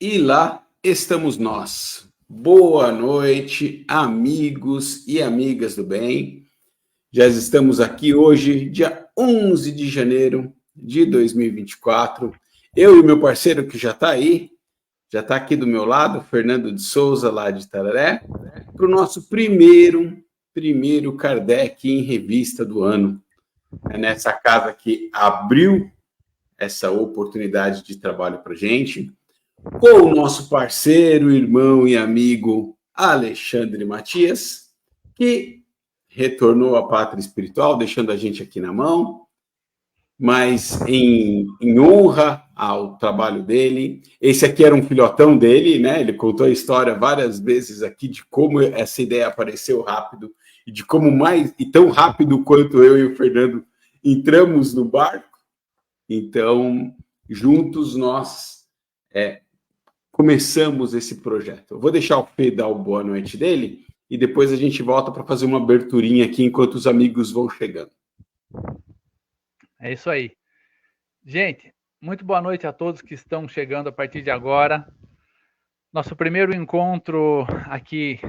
E lá estamos nós. Boa noite, amigos e amigas do bem. Já estamos aqui hoje, dia 11 de janeiro de 2024. Eu e meu parceiro que já está aí, já está aqui do meu lado, Fernando de Souza, lá de Tararé, para o nosso primeiro Kardec em revista do ano. É nessa casa que abriu essa oportunidade de trabalho para a gente, com o nosso parceiro, irmão e amigo Alexandre Matias, que retornou à pátria espiritual, deixando a gente aqui na mão, mas em honra ao trabalho dele. Esse aqui era um filhotão dele, né? Ele contou a história várias vezes aqui de como essa ideia apareceu rápido e de como tão rápido quanto eu e o Fernando entramos no barco. Então, juntos nós começamos esse projeto. Eu vou deixar o Fê dar o boa noite dele e depois a gente volta para fazer uma aberturinha aqui enquanto os amigos vão chegando. É isso aí. Gente, muito boa noite a todos que estão chegando a partir de agora. Nosso primeiro encontro aqui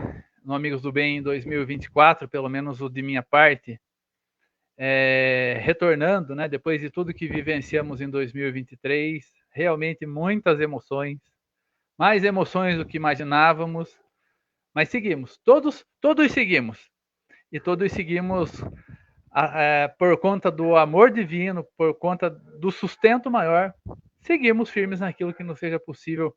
no Amigos do Bem em 2024, pelo menos o de minha parte, retornando, né, depois de tudo que vivenciamos em 2023, realmente muitas emoções, mais emoções do que imaginávamos, mas seguimos, todos seguimos, e todos seguimos por conta do amor divino, por conta do sustento maior, seguimos firmes naquilo que nos seja possível,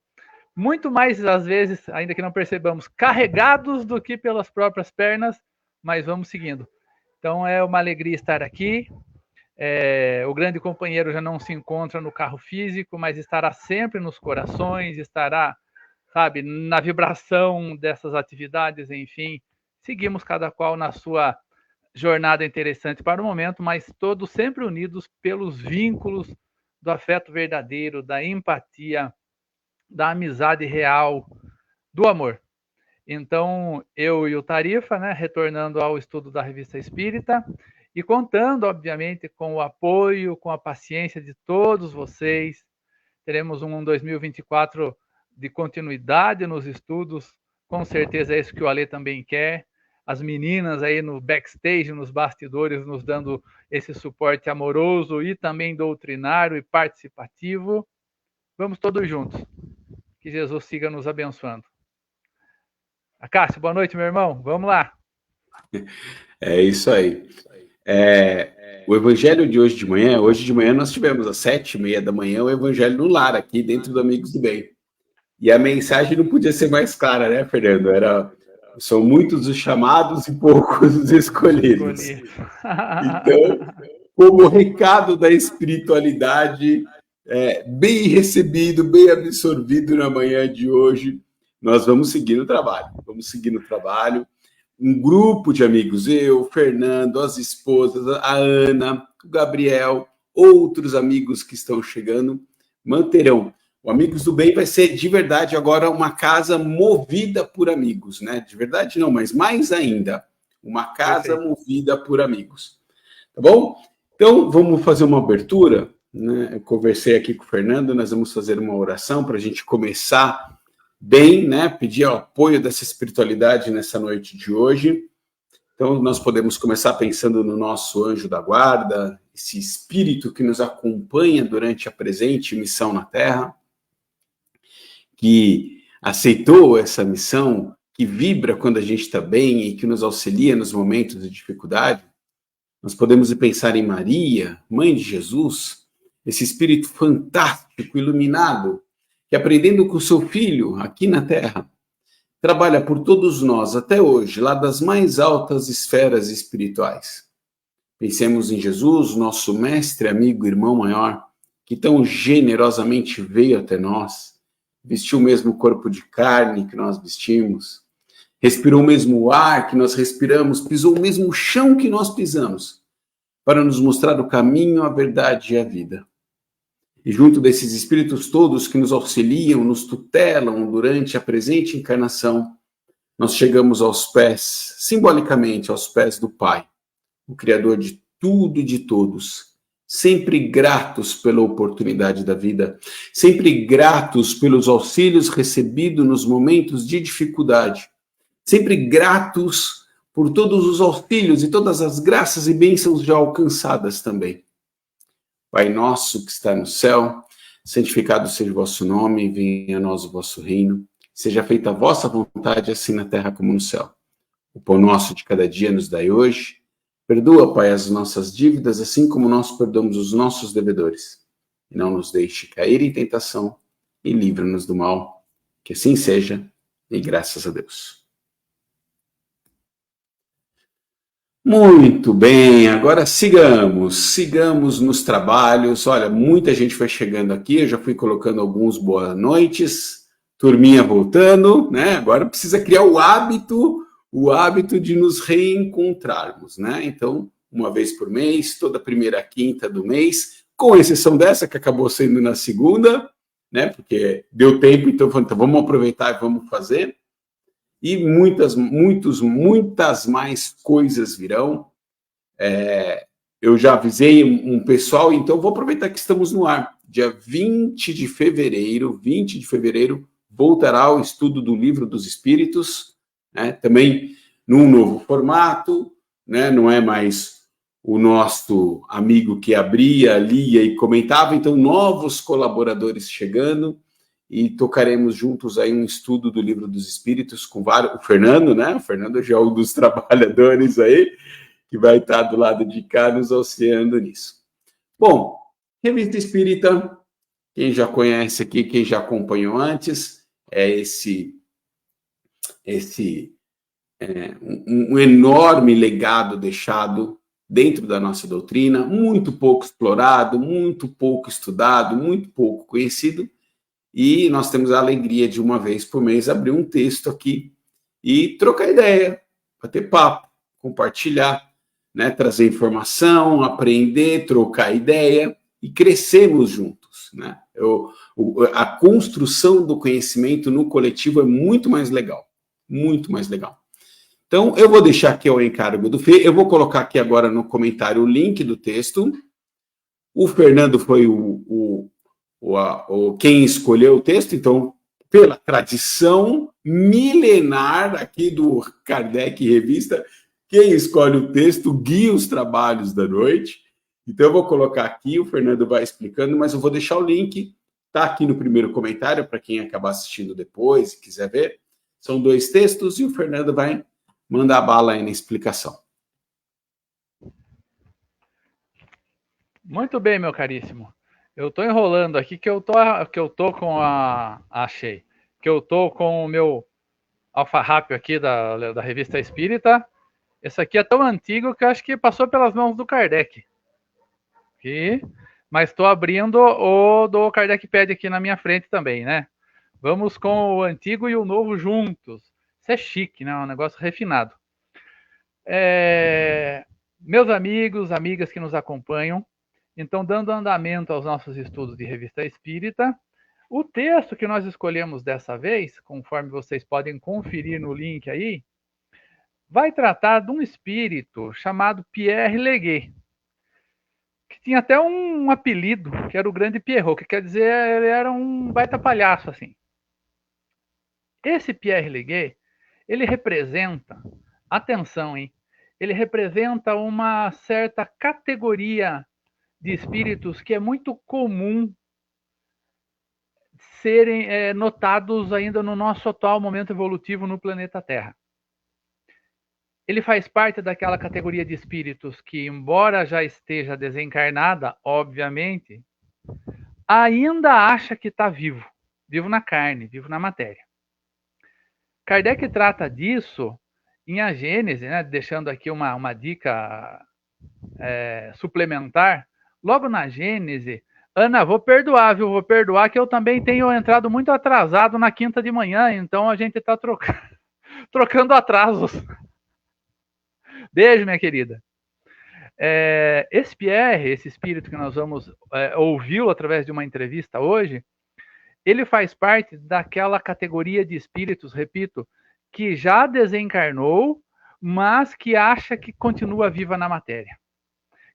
muito mais às vezes, ainda que não percebamos, carregados do que pelas próprias pernas, mas vamos seguindo. Então é uma alegria estar aqui. O grande companheiro já não se encontra no carro físico, mas estará sempre nos corações, estará, sabe, na vibração dessas atividades, enfim. Seguimos cada qual na sua jornada interessante para o momento, mas todos sempre unidos pelos vínculos do afeto verdadeiro, da empatia, da amizade real, do amor. Então, eu e o Tarifa, né, retornando ao estudo da Revista Espírita e contando, obviamente, com o apoio, com a paciência de todos vocês. Teremos um 2024 de continuidade nos estudos, com certeza é isso que o Alê também quer. As meninas aí no backstage, nos bastidores, nos dando esse suporte amoroso e também doutrinário e participativo. Vamos todos juntos. Que Jesus siga nos abençoando. Acácio, boa noite, meu irmão. Vamos lá. É isso aí. O evangelho de hoje de manhã nós tivemos às 7h30 da manhã o evangelho no lar, aqui dentro do Amigos do Bem. E a mensagem não podia ser mais clara, né, Fernando? São muitos os chamados e poucos os escolhidos. Então, como recado da espiritualidade, bem recebido, bem absorvido na manhã de hoje, nós vamos seguir no trabalho. Um grupo de amigos, eu, Fernando, as esposas, a Ana, o Gabriel, outros amigos que estão chegando, manterão. O Amigos do Bem vai ser, de verdade, agora uma casa movida por amigos, né? De verdade não, mas mais ainda, uma casa movida por amigos. Tá bom? Então, vamos fazer uma abertura, né? Eu conversei aqui com o Fernando, nós vamos fazer uma oração para a gente começar bem, né? Pedir o apoio dessa espiritualidade nessa noite de hoje. Então, nós podemos começar pensando no nosso anjo da guarda, esse espírito que nos acompanha durante a presente missão na Terra, que aceitou essa missão, que vibra quando a gente está bem e que nos auxilia nos momentos de dificuldade. Nós podemos pensar em Maria, mãe de Jesus, esse espírito fantástico, iluminado, que aprendendo com seu filho aqui na Terra, trabalha por todos nós até hoje, lá das mais altas esferas espirituais. Pensemos em Jesus, nosso mestre, amigo, irmão maior, que tão generosamente veio até nós, vestiu o mesmo corpo de carne que nós vestimos, respirou o mesmo ar que nós respiramos, pisou o mesmo chão que nós pisamos, para nos mostrar o caminho, a verdade e a vida. E junto desses espíritos todos que nos auxiliam, nos tutelam durante a presente encarnação, nós chegamos aos pés, simbolicamente aos pés do Pai, o Criador de tudo e de todos, sempre gratos pela oportunidade da vida, sempre gratos pelos auxílios recebidos nos momentos de dificuldade, sempre gratos por todos os auxílios e todas as graças e bênçãos já alcançadas também. Pai nosso que está no céu, santificado seja o vosso nome, venha a nós o vosso reino, seja feita a vossa vontade, assim na terra como no céu. O pão nosso de cada dia nos dai hoje. Perdoa, Pai, as nossas dívidas, assim como nós perdoamos os nossos devedores. E não nos deixe cair em tentação e livra-nos do mal. Que assim seja, e graças a Deus. Muito bem, agora sigamos nos trabalhos. Olha, muita gente foi chegando aqui, eu já fui colocando alguns boas noites, turminha voltando, né? Agora precisa criar o hábito de nos reencontrarmos, né? Então, uma vez por mês, toda primeira quinta do mês, com exceção dessa que acabou sendo na segunda, né? Porque deu tempo, então vamos aproveitar e vamos fazer. E muitas mais coisas virão. Eu já avisei um pessoal, então vou aproveitar que estamos no ar. Dia 20 de fevereiro, voltará o estudo do Livro dos Espíritos, né? Também num novo formato, né? Não é mais o nosso amigo que abria, lia e comentava, então novos colaboradores chegando, e tocaremos juntos aí um estudo do Livro dos Espíritos com vários, o Fernando, né? O Fernando já é um dos trabalhadores aí, que vai estar do lado de cá nos auxiliando nisso. Bom, Revista Espírita, quem já conhece aqui, quem já acompanhou antes, é um enorme legado deixado dentro da nossa doutrina, muito pouco explorado, muito pouco estudado, muito pouco conhecido, e nós temos a alegria de uma vez por mês abrir um texto aqui e trocar ideia, bater papo, compartilhar, né, trazer informação, aprender, trocar ideia e crescermos juntos, né? A construção do conhecimento no coletivo é muito mais legal, muito mais legal. Então, eu vou deixar aqui ao encargo do Fê, eu vou colocar aqui agora no comentário o link do texto. O Fernando foi quem escolheu o texto, então, pela tradição milenar aqui do Kardec Revista, quem escolhe o texto guia os trabalhos da noite. Então, eu vou colocar aqui, o Fernando vai explicando, mas eu vou deixar o link, tá aqui no primeiro comentário, para quem acabar assistindo depois e quiser ver. São 2 textos e o Fernando vai mandar a bala aí na explicação. Muito bem, meu caríssimo. Eu estou enrolando aqui que eu tô com achei. Que eu tô com o meu alfarrápio aqui da Revista Espírita. Esse aqui é tão antigo que eu acho que passou pelas mãos do Kardec. Mas estou abrindo o do Kardec Pad aqui na minha frente também, né? Vamos com o antigo e o novo juntos. Isso é chique, né? Um negócio refinado. Meus amigos, amigas que nos acompanham, então, dando andamento aos nossos estudos de Revista Espírita, o texto que nós escolhemos dessa vez, conforme vocês podem conferir no link aí, vai tratar de um espírito chamado Pierre Leguet, que tinha até um apelido, que era o Grande Pierrot, que quer dizer, ele era um baita palhaço, assim. Esse Pierre Leguet, ele representa, atenção, hein? Ele representa uma certa categoria de espíritos que é muito comum serem notados ainda no nosso atual momento evolutivo no planeta Terra. Ele faz parte daquela categoria de espíritos que, embora já esteja desencarnada, obviamente, ainda acha que está vivo, vivo na carne, vivo na matéria. Kardec trata disso em A Gênese, né, deixando aqui uma dica suplementar. Logo na Gênese, Ana, vou perdoar, viu? Vou perdoar que eu também tenho entrado muito atrasado na quinta de manhã, então a gente está trocando atrasos. Beijo, minha querida. Esse Pierre, esse espírito que nós vamos ouvi-lo através de uma entrevista hoje, ele faz parte daquela categoria de espíritos, repito, que já desencarnou, mas que acha que continua viva na matéria.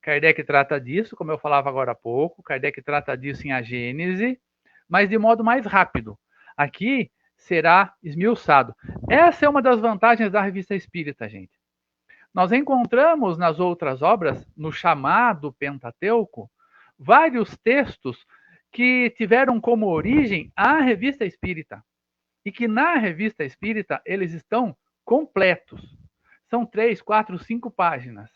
Kardec trata disso, como eu falava agora há pouco, Kardec trata disso em A Gênese, mas de modo mais rápido. Aqui será esmiuçado. Essa é uma das vantagens da Revista Espírita, gente. Nós encontramos nas outras obras, no chamado Pentateuco, vários textos que tiveram como origem a Revista Espírita. E que na Revista Espírita eles estão completos. São 3, 4, 5 páginas.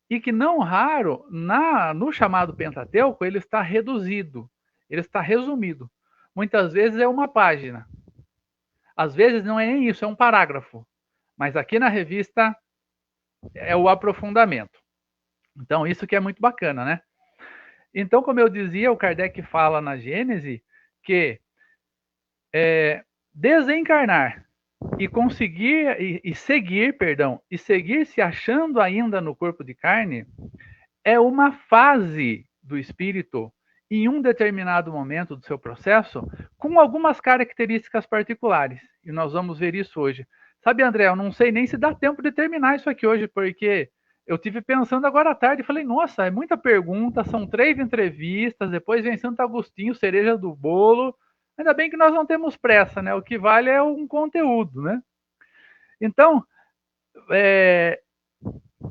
E que não raro, no chamado Pentateuco, ele está reduzido, ele está resumido. Muitas vezes é uma página. Às vezes não é nem isso, é um parágrafo. Mas aqui na revista é o aprofundamento. Então, isso que é muito bacana, né? Então, como eu dizia, o Kardec fala na Gênese que desencarnar e conseguir e seguir se achando ainda no corpo de carne é uma fase do espírito em um determinado momento do seu processo com algumas características particulares. E nós vamos ver isso hoje. Sabe, André, eu não sei nem se dá tempo de terminar isso aqui hoje, porque eu tive pensando agora à tarde e falei, nossa, é muita pergunta, são 3 entrevistas, depois vem Santo Agostinho, cereja do bolo. Ainda bem que nós não temos pressa, né? O que vale é um conteúdo, né? Então,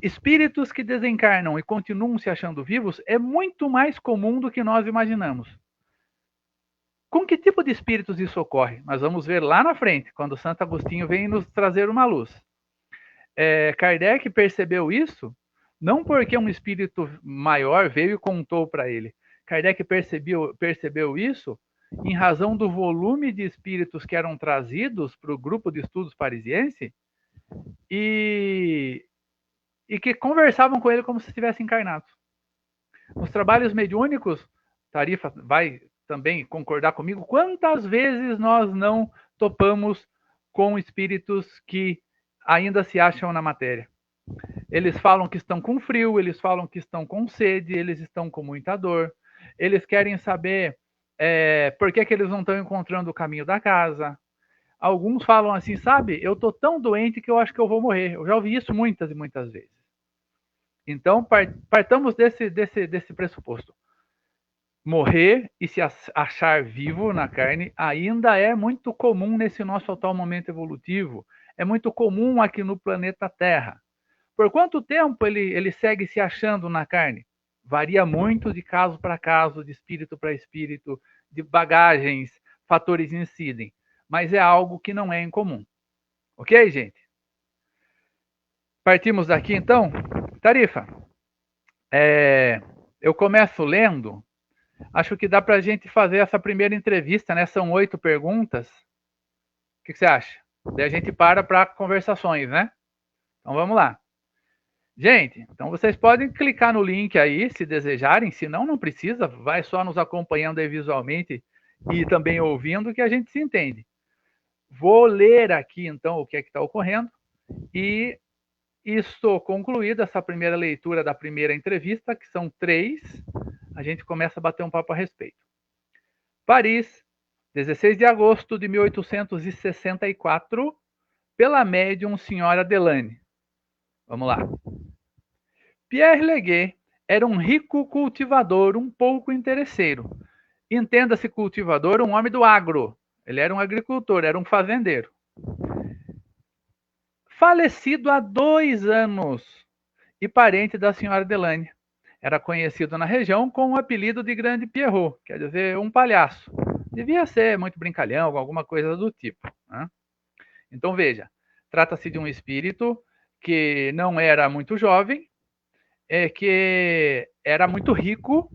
espíritos que desencarnam e continuam se achando vivos é muito mais comum do que nós imaginamos. Com que tipo de espíritos isso ocorre? Nós vamos ver lá na frente, quando Santo Agostinho vem nos trazer uma luz. Kardec percebeu isso não porque um espírito maior veio e contou para ele. Kardec percebeu isso em razão do volume de espíritos que eram trazidos para o grupo de estudos parisiense e que conversavam com ele como se estivessem encarnados. Nos trabalhos mediúnicos, Tarifa vai também concordar comigo, quantas vezes nós não topamos com espíritos que ainda se acham na matéria. Eles falam que estão com frio, eles falam que estão com sede, eles estão com muita dor, eles querem saber por que eles não estão encontrando o caminho da casa. Alguns falam assim, sabe, eu estou tão doente que eu acho que eu vou morrer. Eu já ouvi isso muitas e muitas vezes. Então, partamos desse pressuposto. Morrer e se achar vivo na carne ainda é muito comum nesse nosso atual momento evolutivo. É muito comum aqui no planeta Terra. Por quanto tempo ele segue se achando na carne? Varia muito de caso para caso, de espírito para espírito, de bagagens, fatores incidem. Mas é algo que não é incomum. Ok, gente? Partimos daqui, então? Tarifa, eu começo lendo. Acho que dá para a gente fazer essa primeira entrevista, né? São 8 perguntas. O que você acha? Daí a gente para conversações, né? Então vamos lá. Gente, então vocês podem clicar no link aí, se desejarem. Se não, não precisa. Vai só nos acompanhando aí visualmente e também ouvindo que a gente se entende. Vou ler aqui, então, o que é que está ocorrendo. E estou concluída essa primeira leitura da primeira entrevista, que são 3. A gente começa a bater um papo a respeito. Paris, 16 de agosto de 1864, pela médium senhora Delane. Vamos lá. Pierre Leguet era um rico cultivador, um pouco interesseiro. Entenda-se cultivador, um homem do agro. Ele era um agricultor, era um fazendeiro. Falecido há 2 anos e parente da senhora Delane. Era conhecido na região com o apelido de Grande Pierrot, quer dizer, um palhaço. Devia ser muito brincalhão, alguma coisa do tipo, né? Então veja, trata-se de um espírito que não era muito jovem, que era muito rico,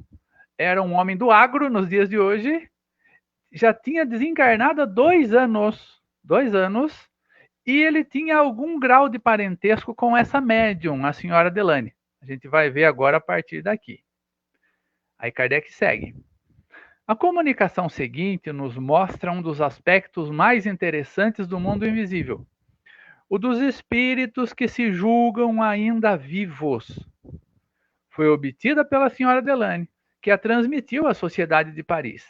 era um homem do agro nos dias de hoje, já tinha desencarnado há 2 anos, 2 anos, e ele tinha algum grau de parentesco com essa médium, a senhora Delane. A gente vai ver agora a partir daqui. Aí Kardec segue. A comunicação seguinte nos mostra um dos aspectos mais interessantes do mundo invisível. O dos espíritos que se julgam ainda vivos. Foi obtida pela senhora Delane, que a transmitiu à Sociedade de Paris.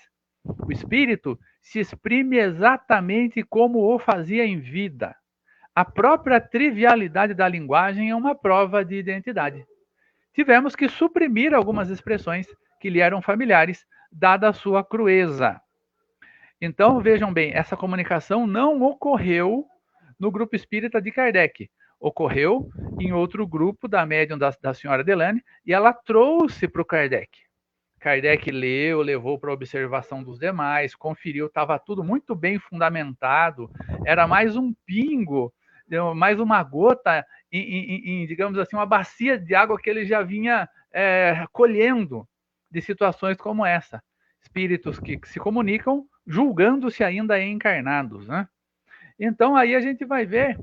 O espírito se exprime exatamente como o fazia em vida. A própria trivialidade da linguagem é uma prova de identidade. tivemos que suprimir algumas expressões que lhe eram familiares, dada a sua crueza. Então, vejam bem, essa comunicação não ocorreu no grupo espírita de Kardec. Ocorreu em outro grupo da médium da senhora Delane, e ela trouxe para o Kardec. Kardec leu, levou para a observação dos demais, conferiu, estava tudo muito bem fundamentado, era mais um pingo, mais uma gota em, digamos assim, uma bacia de água que ele já vinha colhendo de situações como essa. Espíritos que se comunicam julgando-se ainda encarnados, né? Então aí a gente vai ver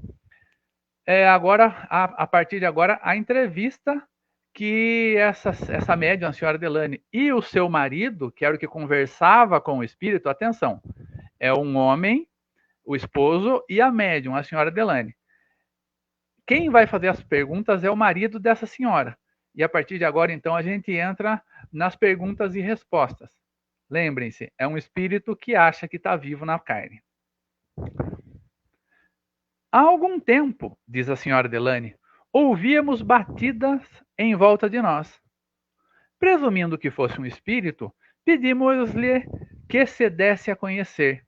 agora, a partir de agora, a entrevista que essa médium, a senhora Delane, e o seu marido, que era o que conversava com o espírito, atenção, é um homem, o esposo, e a médium, a senhora Delane. Quem vai fazer as perguntas é o marido dessa senhora. E a partir de agora, então, a gente entra nas perguntas e respostas. Lembrem-se, é um espírito que acha que está vivo na carne. Há algum tempo, diz a senhora Delane, ouvíamos batidas em volta de nós. Presumindo que fosse um espírito, pedimos-lhe que se desse a conhecer.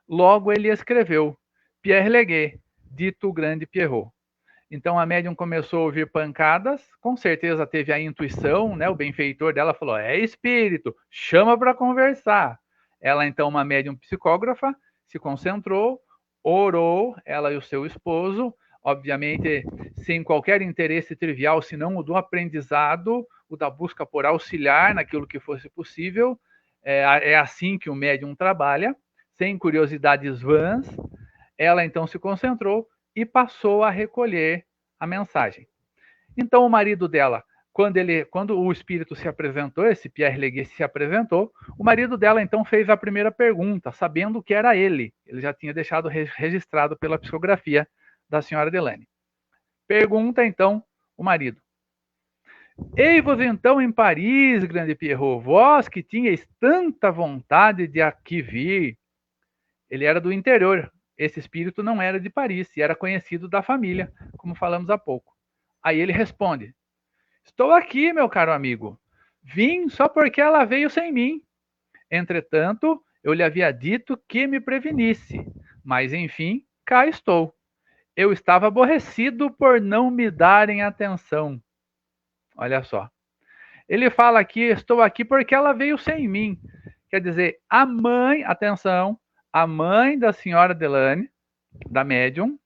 Logo ele escreveu, Pierre Leguet, dito o grande Pierrot. Então a médium começou a ouvir pancadas, com certeza teve a intuição, né? O benfeitor dela falou, é espírito, chama para conversar. Ela então, uma médium psicógrafa, se concentrou, orou, ela e o seu esposo, obviamente sem qualquer interesse trivial, senão o do aprendizado, o da busca por auxiliar naquilo que fosse possível. É assim que o médium trabalha, sem curiosidades vãs. Ela então se concentrou e passou a recolher a mensagem. Então o marido dela, quando o espírito se apresentou, esse Pierre Leguet se apresentou, o marido dela então fez a primeira pergunta, sabendo que era ele. Ele já tinha deixado registrado pela psicografia da senhora Delane. Pergunta então o marido. Ei-vos então em Paris, grande Pierrot, vós que tinhais tanta vontade de aqui vir. Ele era do interior. Esse espírito não era de Paris e era conhecido da família, como falamos há pouco. Aí ele responde, estou aqui, meu caro amigo. Vim só porque ela veio sem mim. Entretanto, eu lhe havia dito que me prevenisse. Mas, enfim, cá estou. Eu estava aborrecido por não me darem atenção. Olha só. Ele fala aqui, estou aqui porque ela veio sem mim. Quer dizer, a mãe, atenção, a mãe da senhora Delane, da médium,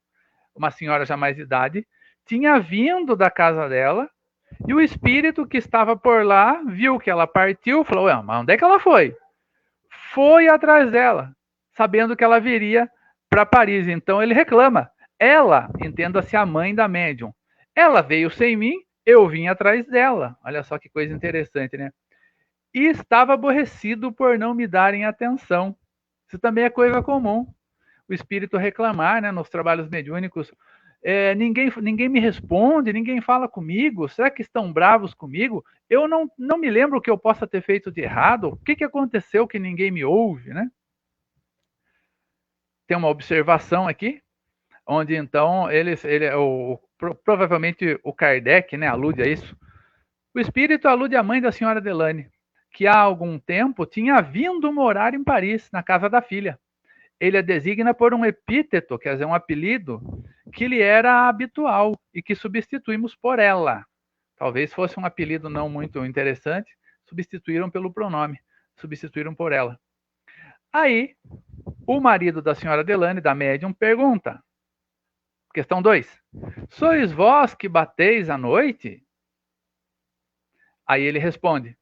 uma senhora já mais de idade, tinha vindo da casa dela e o espírito que estava por lá viu que ela partiu, falou, mas onde é que ela foi? Foi atrás dela, sabendo que ela viria para Paris. Então ele reclama. Ela, entenda-se a mãe da médium, ela veio sem mim, eu vim atrás dela. Olha só que coisa interessante, né? E estava aborrecido por não me darem atenção. Isso também é coisa comum. O espírito reclamar, né, nos trabalhos mediúnicos, ninguém me responde, ninguém fala comigo, será que estão bravos comigo? Eu não me lembro o que eu possa ter feito de errado, o que aconteceu que ninguém me ouve, né? Tem uma observação aqui, onde então provavelmente o Kardec, né, alude a isso. O espírito alude à mãe da senhora Delane, que há algum tempo tinha vindo morar em Paris, na casa da filha. Ele a designa por um epíteto, quer dizer, um apelido, que lhe era habitual e que substituímos por ela. Talvez fosse um apelido não muito interessante, substituíram pelo pronome, substituíram por ela. Aí, o marido da senhora Delane, da médium, pergunta, questão 2, sois vós que bateis à noite? Aí ele responde,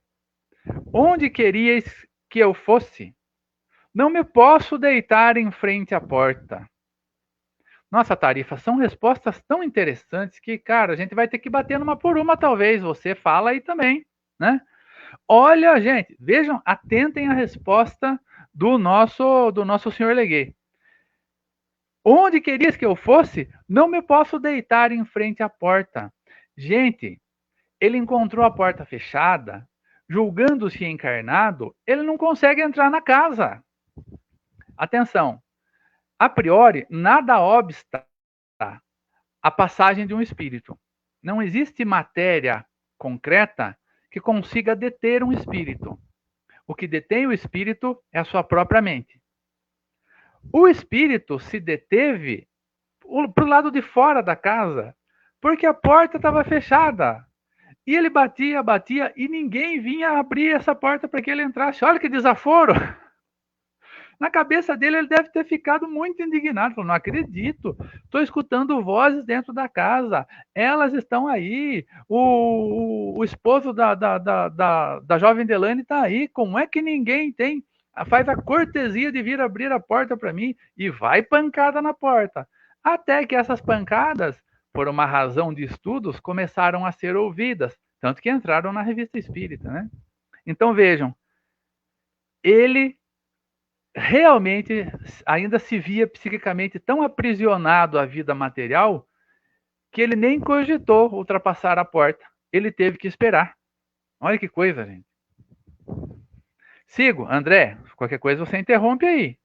onde queríeis que eu fosse? Não me posso deitar em frente à porta. Nossa, Tarifa, são respostas tão interessantes que, cara, a gente vai ter que bater numa por uma, talvez. Você fala aí também, né? Olha, gente, vejam, atentem à resposta do nosso senhor Leguet. Onde querias que eu fosse? Não me posso deitar em frente à porta. Gente, ele encontrou a porta fechada, julgando-se encarnado, ele não consegue entrar na casa. Atenção, a priori, nada obsta a passagem de um espírito. Não existe matéria concreta que consiga deter um espírito. O que detém o espírito é a sua própria mente. O espírito se deteve para o lado de fora da casa, porque a porta estava fechada. E ele batia, batia, e ninguém vinha abrir essa porta para que ele entrasse. Olha que desaforo! Na cabeça dele, ele deve ter ficado muito indignado. Falou, não acredito, estou escutando vozes dentro da casa, elas estão aí, o esposo da jovem Delane está aí, como é que ninguém faz a cortesia de vir abrir a porta para mim? E vai pancada na porta. Até que essas pancadas, por uma razão de estudos, começaram a ser ouvidas, tanto que entraram na Revista Espírita, né? Então vejam, ele realmente ainda se via psiquicamente tão aprisionado à vida material que ele nem cogitou ultrapassar a porta. Ele teve que esperar. Olha que coisa, gente. Sigo, André, qualquer coisa você interrompe aí.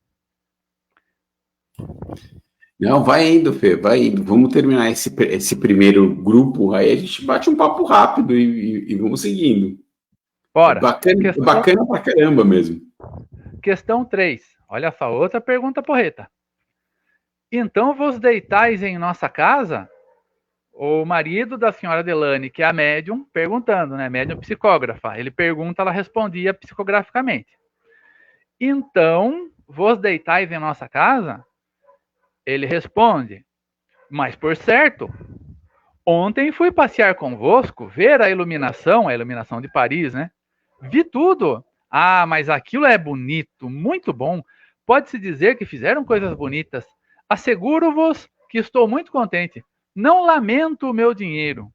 Não, vai indo, Fê, vai indo. Vamos terminar esse primeiro grupo, aí a gente bate um papo rápido e vamos seguindo. Bora. Bacana pra caramba mesmo. Questão 3. Olha só, outra pergunta porreta. Então vos deitais em nossa casa? O marido da senhora Delane, que é a médium, perguntando, né? Médium psicógrafa. Ele pergunta, ela respondia psicograficamente. Então, vos deitais em nossa casa? Ele responde, mas por certo, ontem fui passear convosco, ver a iluminação de Paris, né? Vi tudo. Ah, mas aquilo é bonito, muito bom. Pode-se dizer que fizeram coisas bonitas. Asseguro-vos que estou muito contente. Não lamento o meu dinheiro.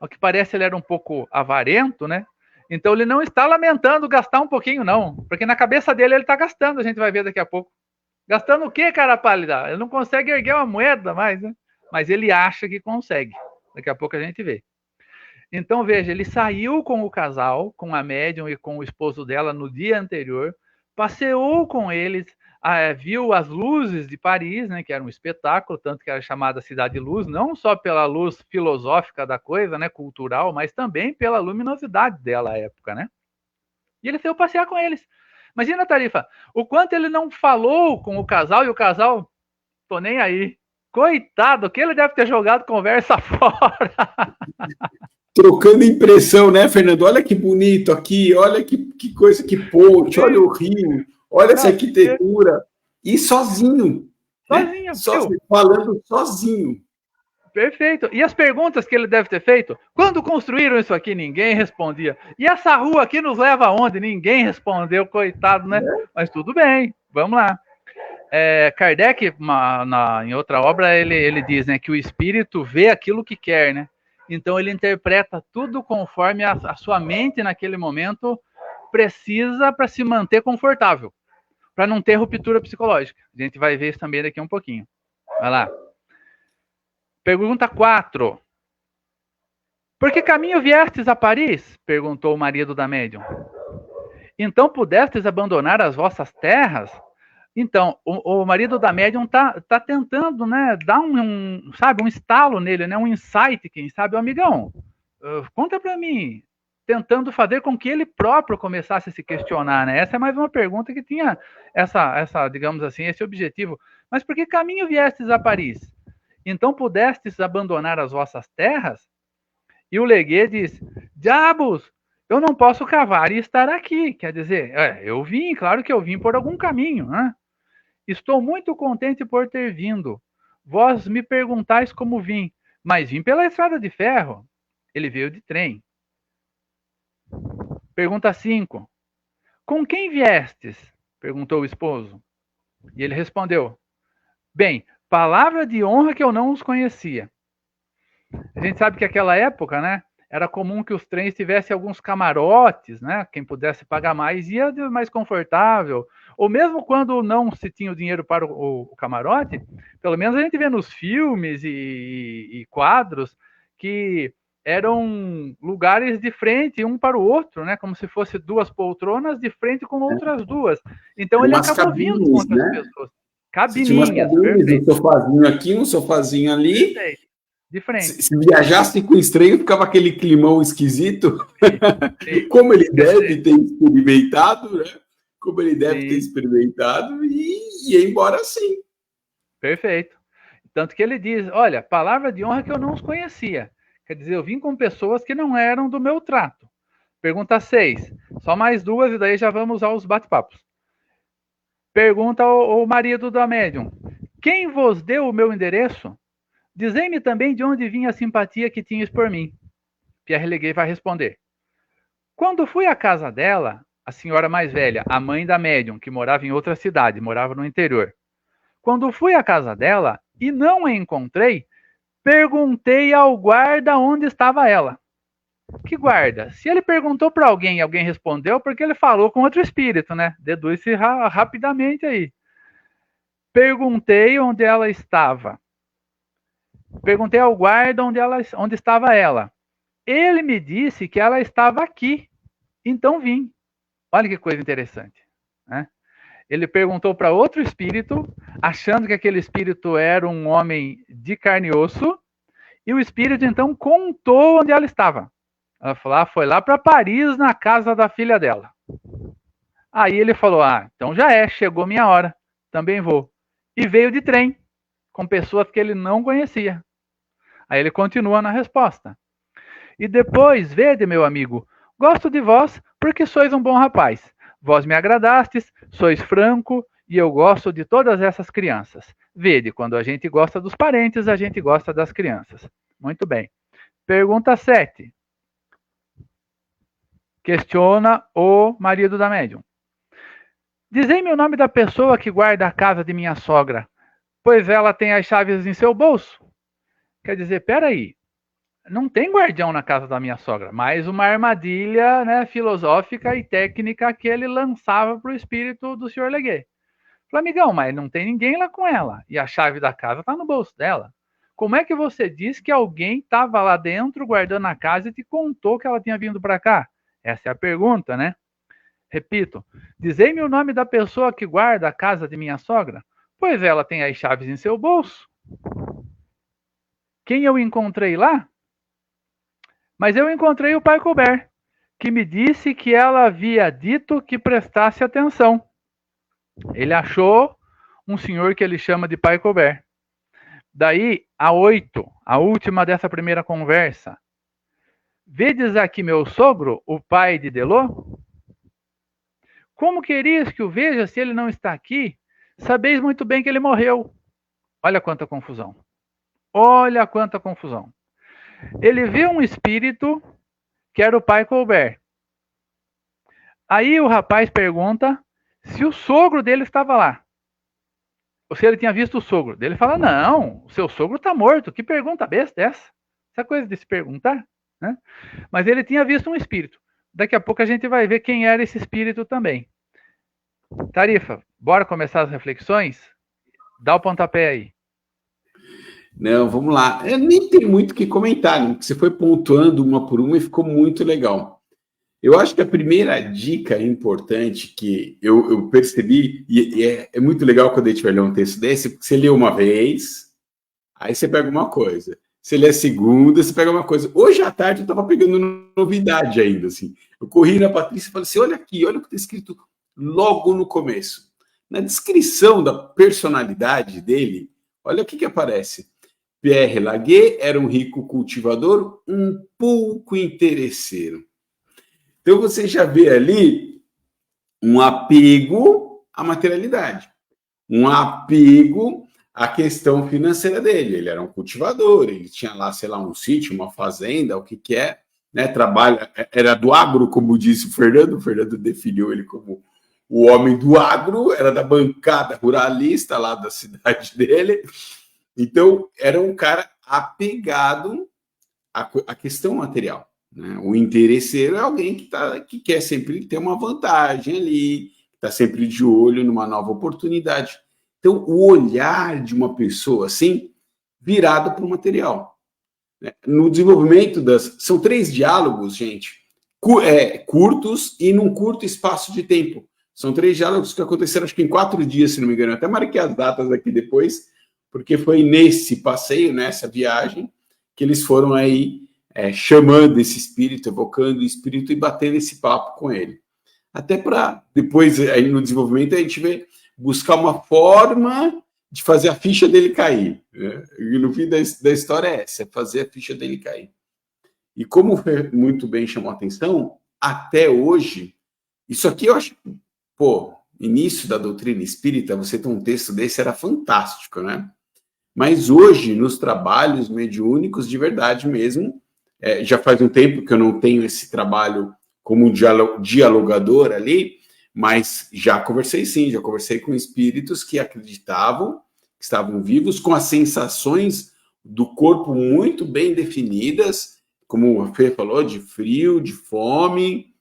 Ao que parece, ele era um pouco avarento, né? Então, ele não está lamentando gastar um pouquinho, não. Porque na cabeça dele, ele está gastando, a gente vai ver daqui a pouco. Gastando o quê, cara pálida? Ele não consegue erguer uma moeda mais, né? Mas ele acha que consegue. Daqui a pouco a gente vê. Então, veja, ele saiu com o casal, com a médium e com o esposo dela no dia anterior, passeou com eles, viu as luzes de Paris, né, que era um espetáculo, tanto que era chamada Cidade Luz, não só pela luz filosófica da coisa, né, cultural, mas também pela luminosidade dela à época, né? E ele saiu passear com eles. Imagina, Tarifa, o quanto ele não falou com o casal, e o casal, tô nem aí. Coitado, que ele deve ter jogado conversa fora. Trocando impressão, né, Fernando? Olha que bonito aqui, olha que coisa, que ponte, olha o rio, olha essa arquitetura. E sozinho. Sozinho, né? Falando sozinho. Perfeito. E as perguntas que ele deve ter feito? Quando construíram isso aqui, ninguém respondia. E essa rua aqui nos leva aonde? Ninguém respondeu, coitado, né? Mas tudo bem, vamos lá. Kardec, em outra obra, ele diz, né, que o espírito vê aquilo que quer, né? Então ele interpreta tudo conforme a sua mente naquele momento precisa para se manter confortável, para não ter ruptura psicológica. A gente vai ver isso também daqui a um pouquinho. Vai lá. Pergunta 4. Por que caminho viestes a Paris? Perguntou o marido da médium. Então pudestes abandonar as vossas terras? Então, o marido da médium tá tentando, né, dar um estalo nele, né, um insight, quem sabe, amigão, conta para mim, tentando fazer com que ele próprio começasse a se questionar, né? Essa é mais uma pergunta que tinha essa, digamos assim, esse objetivo. Mas por que caminho viestes a Paris? Então pudestes abandonar as vossas terras? E o Leguê diz, diabos, eu não posso cavar e estar aqui. Quer dizer, eu vim, claro que eu vim por algum caminho, né? Estou muito contente por ter vindo. Vós me perguntais como vim, mas vim pela estrada de ferro. Ele veio de trem. Pergunta 5. Com quem viestes? Perguntou o esposo. E ele respondeu, bem, palavra de honra que eu não os conhecia. A gente sabe que naquela época, né, era comum que os trens tivessem alguns camarotes, né? Quem pudesse pagar mais ia mais confortável. Ou mesmo quando não se tinha o dinheiro para o camarote, pelo menos a gente vê nos filmes e quadros que eram lugares de frente um para o outro, né? Como se fosse duas poltronas de frente com outras duas. Então ele acabou vindo com outras pessoas. Cabininhas, um sofazinho aqui, um sofazinho ali. Perfeito. de frente. Se viajasse com estranho, ficava aquele climão esquisito. Sim. Como ele deve ter experimentado, né? Como ele deve ter experimentado e ia embora assim. Perfeito. Tanto que ele diz, olha, palavra de honra que eu não os conhecia. Quer dizer, eu vim com pessoas que não eram do meu trato. Pergunta 6. Só mais 2 e daí já vamos aos bate-papos. Pergunta ao marido da médium. Quem vos deu o meu endereço? Dizei-me também de onde vinha a simpatia que tinhas por mim. Pierre Leguet vai responder. Quando fui à casa dela, a senhora mais velha, a mãe da médium, que morava em outra cidade, morava no interior. Quando fui à casa dela e não a encontrei, perguntei ao guarda onde estava ela. Que guarda? Se ele perguntou para alguém e alguém respondeu, porque ele falou com outro espírito, né? Deduz-se rapidamente aí. Perguntei onde ela estava. Perguntei ao guarda onde estava ela. Ele me disse que ela estava aqui. Então vim. Olha que coisa interessante, né? Ele perguntou para outro espírito, achando que aquele espírito era um homem de carne e osso, e o espírito então contou onde ela estava. Ela falou, foi lá para Paris, na casa da filha dela. Aí ele falou, então já chegou minha hora, também vou. E veio de trem, com pessoas que ele não conhecia. Aí ele continua na resposta. E depois, vede, meu amigo, gosto de vós porque sois um bom rapaz. Vós me agradastes, sois franco, e eu gosto de todas essas crianças. Vede, quando a gente gosta dos parentes, a gente gosta das crianças. Muito bem. Pergunta 7. Questiona o marido da médium. Dizei-me o nome da pessoa que guarda a casa de minha sogra, pois ela tem as chaves em seu bolso. Quer dizer, peraí, não tem guardião na casa da minha sogra, mas uma armadilha, né, filosófica e técnica que ele lançava para o espírito do Sr. Leguet. Falei, amigão, mas não tem ninguém lá com ela, e a chave da casa está no bolso dela. Como é que você diz que alguém estava lá dentro guardando a casa e te contou que ela tinha vindo para cá? Essa é a pergunta, né? Repito, dizei-me o nome da pessoa que guarda a casa de minha sogra, pois ela tem as chaves em seu bolso. Quem eu encontrei lá? Mas eu encontrei o pai Colbert, que me disse que ela havia dito que prestasse atenção. Ele achou um senhor que ele chama de pai Colbert. Daí, a 8, a última dessa primeira conversa. Vedes aqui meu sogro, o pai de Delô? Como querias que o veja se ele não está aqui? Sabeis muito bem que ele morreu. Olha quanta confusão. Olha quanta confusão. Ele viu um espírito que era o pai Colbert. Aí o rapaz pergunta se o sogro dele estava lá. Ou se ele tinha visto o sogro. Ele fala, não, o seu sogro está morto. Que pergunta besta é essa? Essa coisa de se perguntar, né? Mas ele tinha visto um espírito. Daqui a pouco a gente vai ver quem era esse espírito também. Tarifa, bora começar as reflexões? Dá o pontapé aí. Não, vamos lá. Nem tem muito o que comentar, né? Você foi pontuando uma por uma e ficou muito legal. Eu acho que a primeira dica importante que eu percebi, e é muito legal quando a gente vai ler um texto desse, porque você lê uma vez, aí você pega uma coisa. Você lê a segunda, você pega uma coisa. Hoje à tarde eu estava pegando novidade ainda, assim. Eu corri na Patrícia e falei assim, olha aqui, olha o que está escrito logo no começo. Na descrição da personalidade dele, olha o que aparece. Pierre Leguet era um rico cultivador, um pouco interesseiro. Então você já vê ali um apego à materialidade, um apego à questão financeira dele. Ele era um cultivador, ele tinha lá, sei lá, um sítio, uma fazenda, o que é, né? Trabalha, era do agro, como disse o Fernando definiu ele como o homem do agro, era da bancada ruralista lá da cidade dele. Então, era um cara apegado à questão material. Né? O interesseiro é alguém que quer sempre ter uma vantagem ali, está sempre de olho numa nova oportunidade. Então, o olhar de uma pessoa assim, virado para o material. Né? No desenvolvimento são 3 diálogos, gente, curtos e num curto espaço de tempo. São 3 diálogos que aconteceram, acho que em 4 dias, se não me engano. Eu até marquei as datas aqui depois, porque foi nesse passeio, nessa viagem, que eles foram aí chamando esse espírito, evocando o espírito e batendo esse papo com ele. Até para depois, aí no desenvolvimento, a gente buscar uma forma de fazer a ficha dele cair. Né? E no fim da história é essa, é fazer a ficha dele cair. E como muito bem chamou a atenção, até hoje, isso aqui eu acho, início da doutrina espírita, você ter um texto desse era fantástico, né? Mas hoje, nos trabalhos mediúnicos, de verdade mesmo, já faz um tempo que eu não tenho esse trabalho como dialogador ali, mas já conversei com espíritos que acreditavam, que estavam vivos, com as sensações do corpo muito bem definidas, como o Fê falou, de frio, de fome,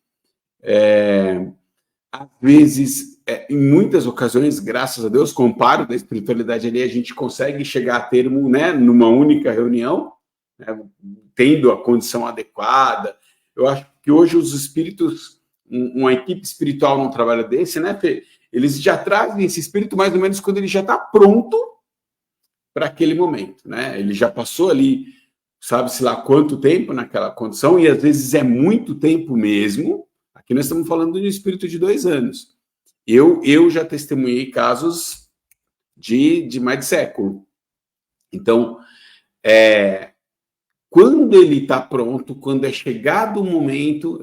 às vezes, em muitas ocasiões, graças a Deus, comparo da espiritualidade ali, a gente consegue chegar a termo, né, numa única reunião, né, tendo a condição adequada. Eu acho que hoje os espíritos, uma equipe espiritual num trabalho desse, né, Fê, eles já trazem esse espírito mais ou menos quando ele já está pronto para aquele momento, né? Ele já passou ali, sabe-se lá quanto tempo naquela condição, e às vezes é muito tempo mesmo. Aqui nós estamos falando de um espírito de 2 anos. Eu já testemunhei casos de mais de século. Então, quando ele está pronto, quando é chegado o momento,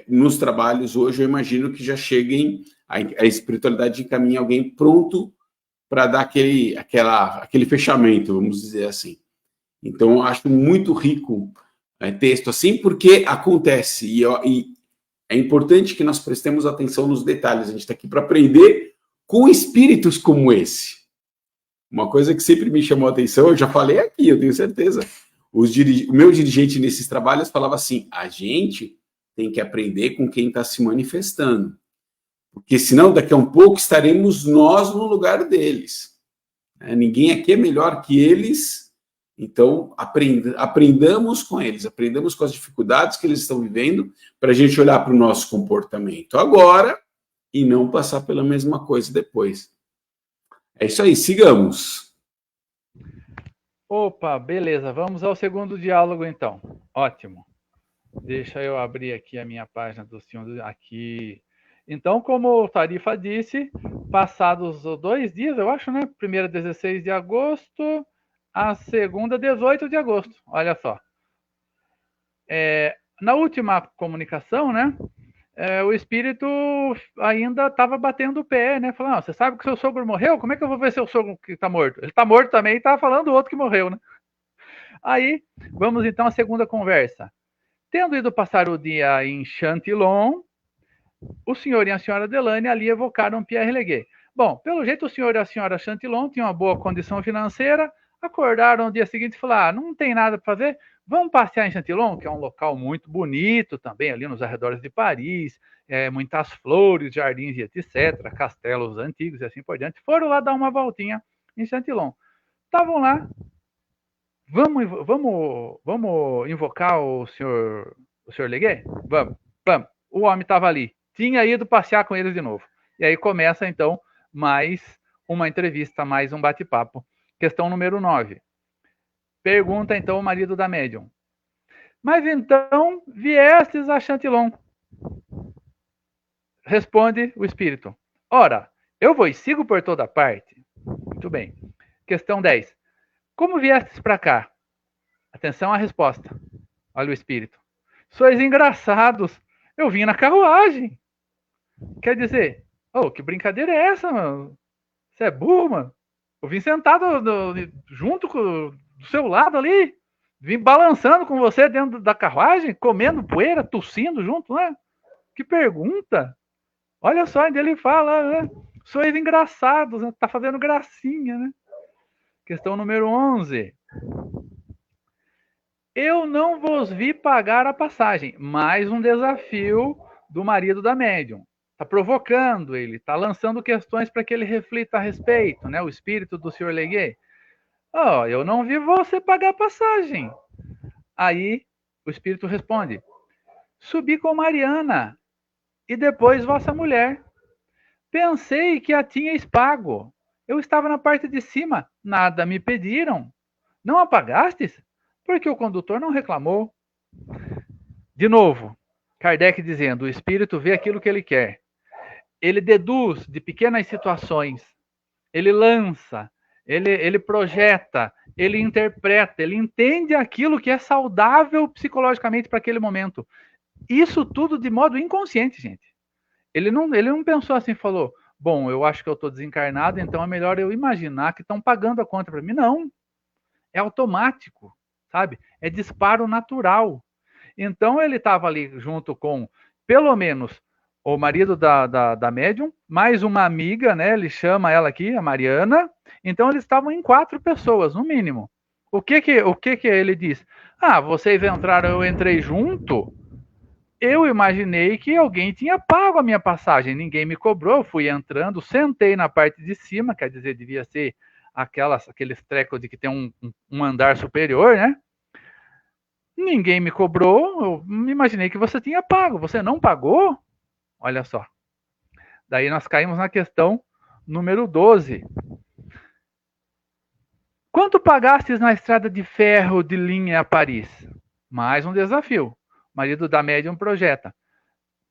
nos trabalhos hoje, eu imagino que já cheguem, a espiritualidade encaminha alguém pronto para dar aquele fechamento, vamos dizer assim. Então, eu acho muito rico texto assim, porque acontece, e é importante que nós prestemos atenção nos detalhes. A gente está aqui para aprender com espíritos como esse. Uma coisa que sempre me chamou a atenção, eu já falei aqui, eu tenho certeza. O meu dirigente nesses trabalhos falava assim: a gente tem que aprender com quem está se manifestando. Porque senão, daqui a um pouco, estaremos nós no lugar deles. Ninguém aqui é melhor que eles. Então, aprendamos com eles, aprendamos com as dificuldades que eles estão vivendo, para a gente olhar para o nosso comportamento agora e não passar pela mesma coisa depois. É isso aí, sigamos. Opa, beleza. Vamos ao segundo diálogo, então. Ótimo. Deixa eu abrir aqui a minha página do senhor aqui. Então, como o Tarifa disse, passados 2 dias, eu acho, né? Primeira, 16 de agosto, a segunda, 18 de agosto. Olha só. Na última comunicação, né? O espírito ainda estava batendo o pé, né? Falando: você sabe que seu sogro morreu? Como é que eu vou ver seu sogro que está morto? Ele está morto também e está falando do outro que morreu, né? Aí, vamos então à segunda conversa. Tendo ido passar o dia em Chantilon, o senhor e a senhora Delane ali evocaram Pierre Leguet. Bom, pelo jeito o senhor e a senhora Chantilon tinham uma boa condição financeira, acordaram no dia seguinte e falaram: não tem nada para fazer, vamos passear em Chantilon, que é um local muito bonito também, ali nos arredores de Paris, muitas flores, jardins e etc., castelos antigos e assim por diante. Foram lá dar uma voltinha em Chantilon. Estavam lá. Vamos invocar o senhor Leguet? Vamos. O homem estava ali. Tinha ido passear com eles de novo. E aí começa, então, mais uma entrevista, mais um bate-papo. Questão número 9. Pergunta, então, o marido da médium: mas então viestes a Chantilon? Responde o espírito: ora, eu vos sigo por toda parte. Muito bem. Questão 10. Como viestes para cá? Atenção à resposta. Olha o espírito: sois engraçados. Eu vim na carruagem. Quer dizer, que brincadeira é essa, mano? Você é burro, mano? Eu vim sentado junto do seu lado ali. Vim balançando com você dentro da carruagem, comendo poeira, tossindo junto, né? Que pergunta. Olha só, ainda ele fala, né? Sois engraçados, né? Tá fazendo gracinha, né? Questão número 11. Eu não vos vi pagar a passagem. Mais um desafio do marido da médium. Está provocando ele, está lançando questões para que ele reflita a respeito, né? O espírito do senhor Leguet. Eu não vi você pagar a passagem. Aí o espírito responde: subi com Mariana e depois vossa mulher. Pensei que a tinhais pago. Eu estava na parte de cima, nada me pediram. Não a pagastes? Porque o condutor não reclamou. De novo, Kardec dizendo, o espírito vê aquilo que ele quer. Ele deduz de pequenas situações, ele lança, ele projeta, ele interpreta, ele entende aquilo que é saudável psicologicamente para aquele momento. Isso tudo de modo inconsciente, gente. Ele não pensou assim, falou, bom, eu acho que eu estou desencarnado, então é melhor eu imaginar que estão pagando a conta para mim. Não, é automático, sabe? É disparo natural. Então ele estava ali junto com, pelo menos, o marido da médium, mais uma amiga, né? Ele chama ela aqui, a Mariana. Então eles estavam em 4 pessoas, no mínimo. O que ele diz? Ah, vocês entraram, eu entrei junto. Eu imaginei que alguém tinha pago a minha passagem, ninguém me cobrou, eu fui entrando, sentei na parte de cima, quer dizer, devia ser aqueles trecos de que tem um andar superior, né? Ninguém me cobrou, eu imaginei que você tinha pago, você não pagou? Olha só. Daí nós caímos na questão número 12. Quanto pagastes na estrada de ferro de linha a Paris? Mais um desafio. O marido da médium projeta.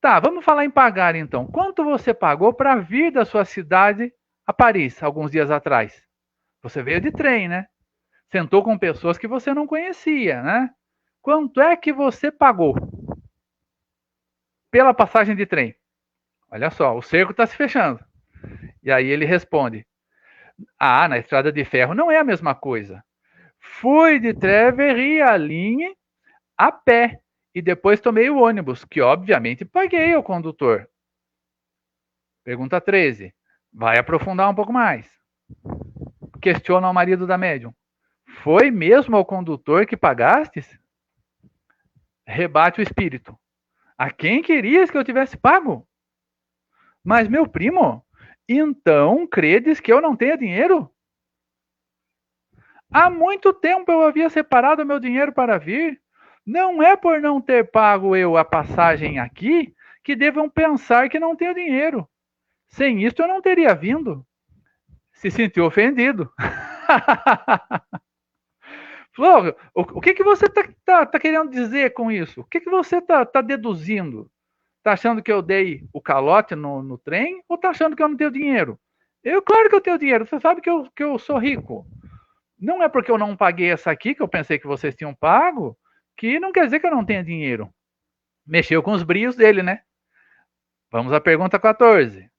Tá, vamos falar em pagar então. Quanto você pagou para vir da sua cidade a Paris alguns dias atrás? Você veio de trem, né? Sentou com pessoas que você não conhecia, né? Quanto é que você pagou pela passagem de trem? Olha só, o cerco está se fechando. E aí ele responde: ah, na estrada de ferro não é a mesma coisa. Fui de Trevery à linha a pé e depois tomei o ônibus, que obviamente paguei ao condutor. Pergunta 13. Vai aprofundar um pouco mais. Questiona o marido da médium. Foi mesmo ao condutor que pagastes? Rebate o espírito. A quem querias que eu tivesse pago? Mas, meu primo, então credes que eu não tenha dinheiro? Há muito tempo eu havia separado meu dinheiro para vir. Não é por não ter pago eu a passagem aqui que devam pensar que não tenho dinheiro. Sem isto eu não teria vindo. Se sentiu ofendido. Falou, o que você tá querendo dizer com isso? O que você tá deduzindo? Tá achando que eu dei o calote no trem ou tá achando que eu não tenho dinheiro? Claro que eu tenho dinheiro. Você sabe que eu sou rico. Não é porque eu não paguei essa aqui, que eu pensei que vocês tinham pago, que não quer dizer que eu não tenha dinheiro. Mexeu com os brios dele, né? Vamos à pergunta 14.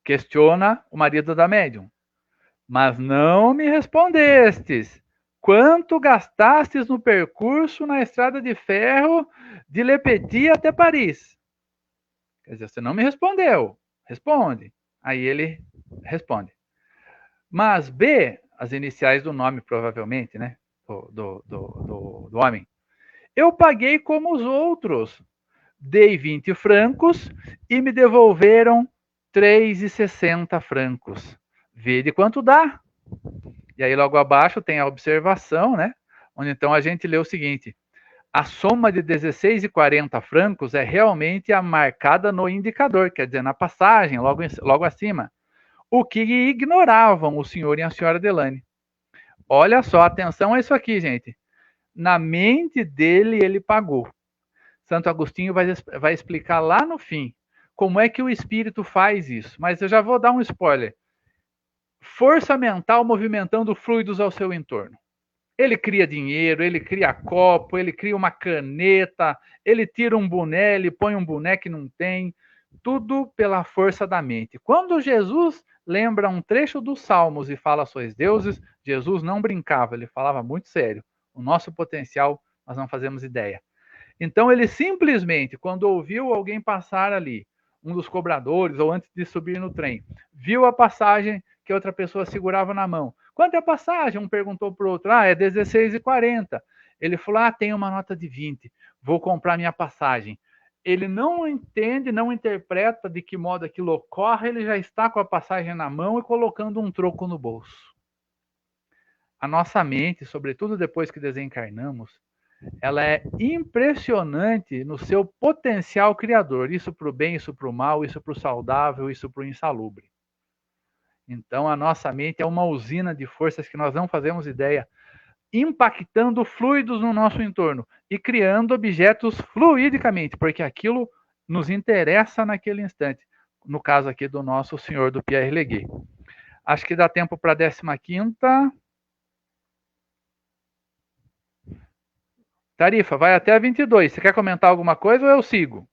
Questiona o marido da médium. Mas não me respondestes. Quanto gastastes no percurso na estrada de ferro de Le Petit até Paris? Quer dizer, você não me respondeu. Responde. Aí ele responde. Mas B, as iniciais do nome, provavelmente, né? Do homem. Eu paguei como os outros. Dei 20 francos e me devolveram 3,60 francos. Vê de quanto dá. E aí logo abaixo tem a observação, né? Onde então a gente lê o seguinte: a soma de 16,40 francos é realmente a marcada no indicador, quer dizer, na passagem, logo acima. O que ignoravam o senhor e a senhora Delane. Olha só, atenção a isso aqui, gente. Na mente dele, ele pagou. Santo Agostinho vai explicar lá no fim como é que o espírito faz isso. Mas eu já vou dar um spoiler. Força mental movimentando fluidos ao seu entorno. Ele cria dinheiro, ele cria copo, ele cria uma caneta, ele tira um boné, ele põe um boné que não tem. Tudo pela força da mente. Quando Jesus lembra um trecho dos Salmos e fala sois deuses, Jesus não brincava, ele falava muito sério. O nosso potencial, nós não fazemos ideia. Então ele simplesmente, quando ouviu alguém passar ali, um dos cobradores, ou antes de subir no trem, viu a passagem que outra pessoa segurava na mão. Quanto é a passagem? Um perguntou para o outro. Ah, é 16,40. Ele falou, tem uma nota de 20. Vou comprar minha passagem. Ele não entende, não interpreta de que modo aquilo ocorre, ele já está com a passagem na mão e colocando um troco no bolso. A nossa mente, sobretudo depois que desencarnamos, ela é impressionante no seu potencial criador. Isso para o bem, isso para o mal, isso para o saudável, isso para o insalubre. Então, a nossa mente é uma usina de forças que nós não fazemos ideia. impactando fluidos no nosso entorno e criando objetos fluidicamente, porque aquilo nos interessa naquele instante. No caso aqui do nosso senhor do Pierre Leguet. Acho que dá tempo para a 15ª. Tarifa, vai até a 22. Você quer comentar alguma coisa ou eu sigo?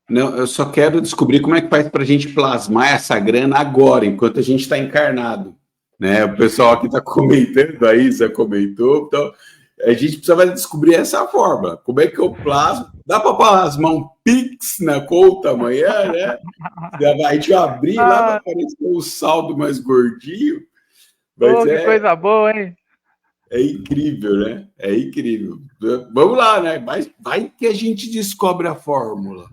Não, eu só quero descobrir como é que faz para a gente plasmar essa grana agora, enquanto a gente está encarnado. Né? O pessoal aqui está comentando, a Isa comentou, então a gente precisa descobrir essa forma. Como é que eu plasmo? Dá para plasmar um Pix na conta amanhã, né? A gente vai abrir lá, vai aparecer um saldo mais gordinho. Mas que coisa boa, hein? É incrível, né? É incrível. Vamos lá, né? Mas vai que a gente descobre a fórmula.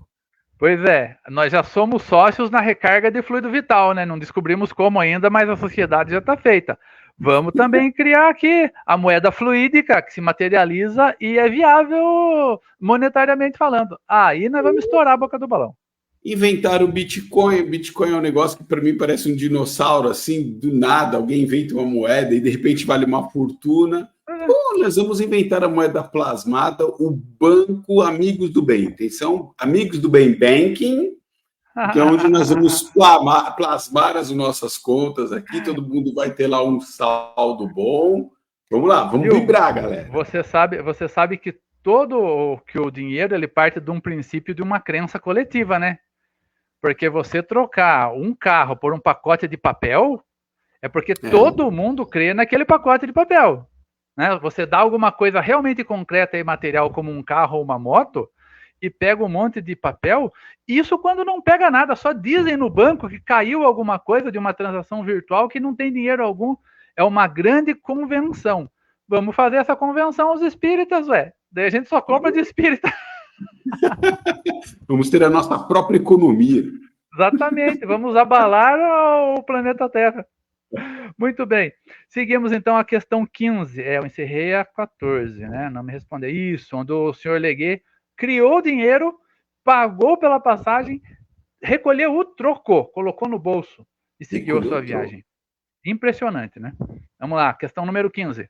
Pois é, nós já somos sócios na recarga de fluido vital, né? Não descobrimos como ainda, mas a sociedade já está feita. Vamos também criar aqui a moeda fluídica, que se materializa e é viável monetariamente falando. Aí nós vamos estourar a boca do balão. Inventaram o Bitcoin. Bitcoin é um negócio que para mim parece um dinossauro, assim, do nada. Alguém inventa uma moeda e de repente vale uma fortuna. Pô, nós vamos inventar a moeda plasmada, o Banco Amigos do Bem. Atenção, Amigos do Bem Banking, que é onde nós vamos plasmar as nossas contas aqui. Todo mundo vai ter lá um saldo bom. Vamos lá, vamos vibrar, galera. Você sabe que o dinheiro ele parte de um princípio de uma crença coletiva, né? Porque você trocar um carro por um pacote de papel é porque todo mundo crê naquele pacote de papel. Né? Você dá alguma coisa realmente concreta e material, como um carro ou uma moto, e pega um monte de papel, isso quando não pega nada, só dizem no banco que caiu alguma coisa de uma transação virtual que não tem dinheiro algum. É uma grande convenção. Vamos fazer essa convenção aos espíritas, ué. Daí a gente só compra de espírita. Vamos ter a nossa própria economia. Exatamente, vamos abalar o planeta Terra. Muito bem. Seguimos então a questão 15. Eu encerrei a 14, né? Não me respondeu. Isso, onde o senhor Leguet criou dinheiro, pagou pela passagem, recolheu o troco, colocou no bolso e seguiu a sua viagem. Impressionante, né? Vamos lá, questão número 15.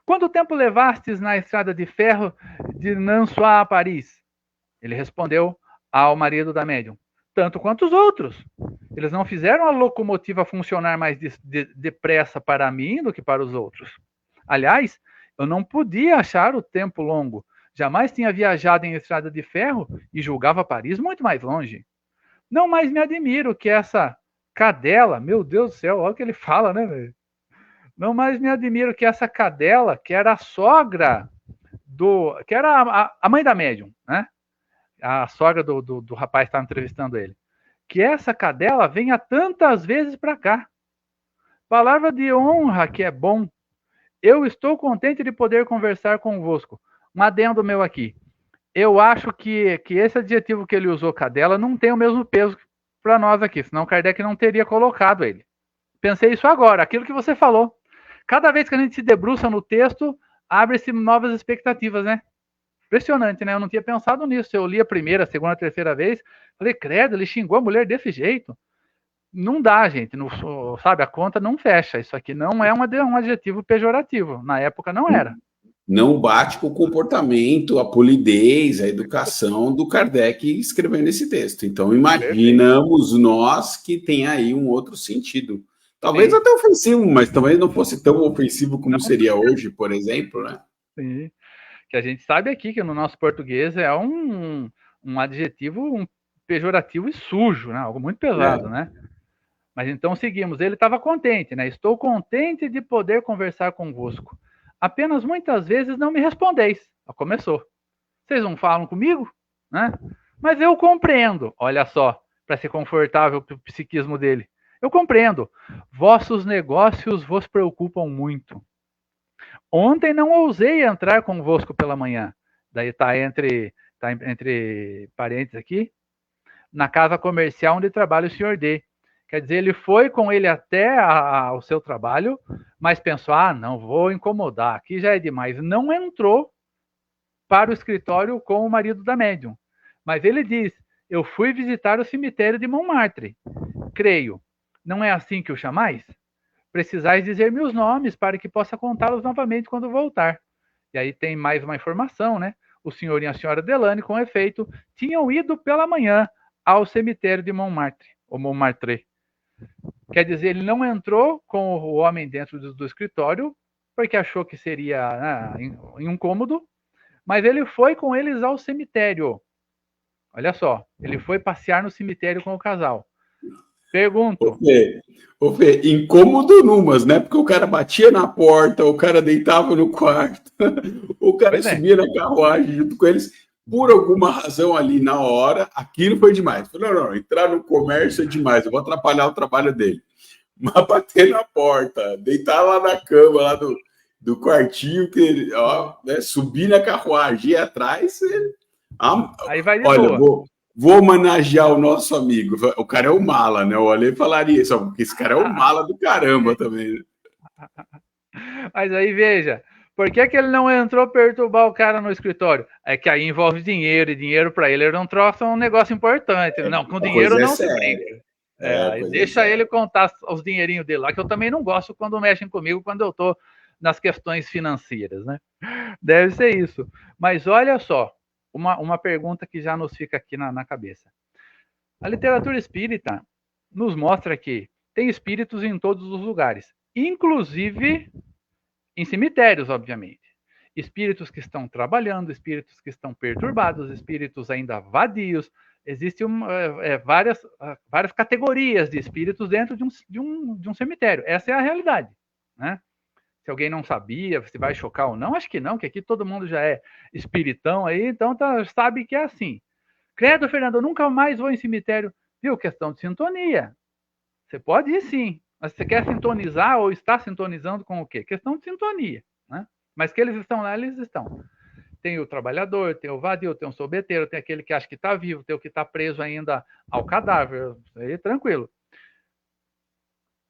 Quanto tempo levastes na estrada de ferro de Nansois a Paris? Ele respondeu ao marido da médium: tanto quanto os outros. Eles não fizeram a locomotiva funcionar mais depressa para mim do que para os outros. Aliás, eu não podia achar o tempo longo. Jamais tinha viajado em estrada de ferro e julgava Paris muito mais longe. Não mais me admiro que essa cadela, meu Deus do céu, olha o que ele fala, né, velho? Não mais me admiro que essa cadela, que era a sogra que era a mãe da médium, né? A sogra do rapaz que estava entrevistando ele, que essa cadela venha tantas vezes para cá. Palavra de honra que é bom. Eu estou contente de poder conversar convosco. Um adendo meu aqui. Eu acho que esse adjetivo que ele usou, cadela, não tem o mesmo peso para nós aqui, senão Kardec não teria colocado ele. Pensei isso agora, aquilo que você falou. Cada vez que a gente se debruça no texto, abre-se novas expectativas, né? Impressionante, né? Eu não tinha pensado nisso. Eu li a primeira, a segunda, a terceira vez, falei, credo, ele xingou a mulher desse jeito. Não dá, gente. Não, sabe, a conta não fecha. Isso aqui não é um adjetivo pejorativo. Na época não era. Não bate com o comportamento, a polidez, a educação do Kardec escrevendo esse texto. Então, imaginamos nós que tem aí um outro sentido. Talvez até ofensivo, mas talvez não fosse tão ofensivo como seria hoje, por exemplo, né? Sim. Que a gente sabe aqui que no nosso português é um adjetivo pejorativo e sujo, né? Algo muito pesado, né? Mas então seguimos. Ele estava contente, né? Estou contente de poder conversar convosco. Apenas muitas vezes não me respondeis. Começou. Vocês não falam comigo? Né? Mas eu compreendo. Olha só, para ser confortável para o psiquismo dele. Eu compreendo. Vossos negócios vos preocupam muito. Ontem não ousei entrar convosco pela manhã. Daí está entre parênteses aqui. Na casa comercial onde trabalha o senhor D. Quer dizer, ele foi com ele até o seu trabalho, mas pensou, não, vou incomodar, aqui já é demais. Não entrou para o escritório com o marido da médium. Mas ele diz, eu fui visitar o cemitério de Montmartre. Creio. Não é assim que o chamais? precisais dizer-me os nomes para que possa contá-los novamente quando voltar. E aí tem mais uma informação, né? O senhor e a senhora Delane, com efeito, tinham ido pela manhã ao cemitério de Montmartre, ou Montmartre. Quer dizer, ele não entrou com o homem dentro do escritório, porque achou que seria incômodo, mas ele foi com eles ao cemitério. Olha só, ele foi passear no cemitério com o casal. Pergunto. Ô Fê, incômodo numas, né? Porque o cara batia na porta, o cara deitava no quarto, o cara subia na carruagem junto com eles. Por alguma razão ali na hora, aquilo foi demais. Falei, não, entrar no comércio é demais, eu vou atrapalhar o trabalho dele. Mas bater na porta, deitar lá na cama, lá do quartinho, que ele, ó, né, subir na carruagem e ir atrás. Aí vai de olha, boa. Vou homenagear o nosso amigo. O cara é o mala, né? O Ale falaria isso, porque esse cara é o mala do caramba também. Mas aí veja, por que ele não entrou perturbar o cara no escritório? É que aí envolve dinheiro, e dinheiro para ele não troca um negócio importante. Não, com dinheiro não se brinca. Deixa ele contar os dinheirinhos dele lá, que eu também não gosto quando mexem comigo, quando eu estou nas questões financeiras, né? Deve ser isso. Mas olha só, uma pergunta que já nos fica aqui na cabeça. A literatura espírita nos mostra que tem espíritos em todos os lugares, inclusive em cemitérios, obviamente. Espíritos que estão trabalhando, espíritos que estão perturbados, espíritos ainda vadios. Existem várias categorias de espíritos dentro de um cemitério. Essa é a realidade, né? Se alguém não sabia, se vai chocar ou não, acho que não, que aqui todo mundo já é espiritão aí, então sabe que é assim. Credo, Fernando, eu nunca mais vou em cemitério. Viu? Questão de sintonia. Você pode ir sim, mas você quer sintonizar ou está sintonizando com o quê? Questão de sintonia, né? Mas que eles estão lá, eles estão. Tem o trabalhador, tem o vadio, tem o sorveteiro, tem aquele que acha que está vivo, tem o que está preso ainda ao cadáver, aí tranquilo.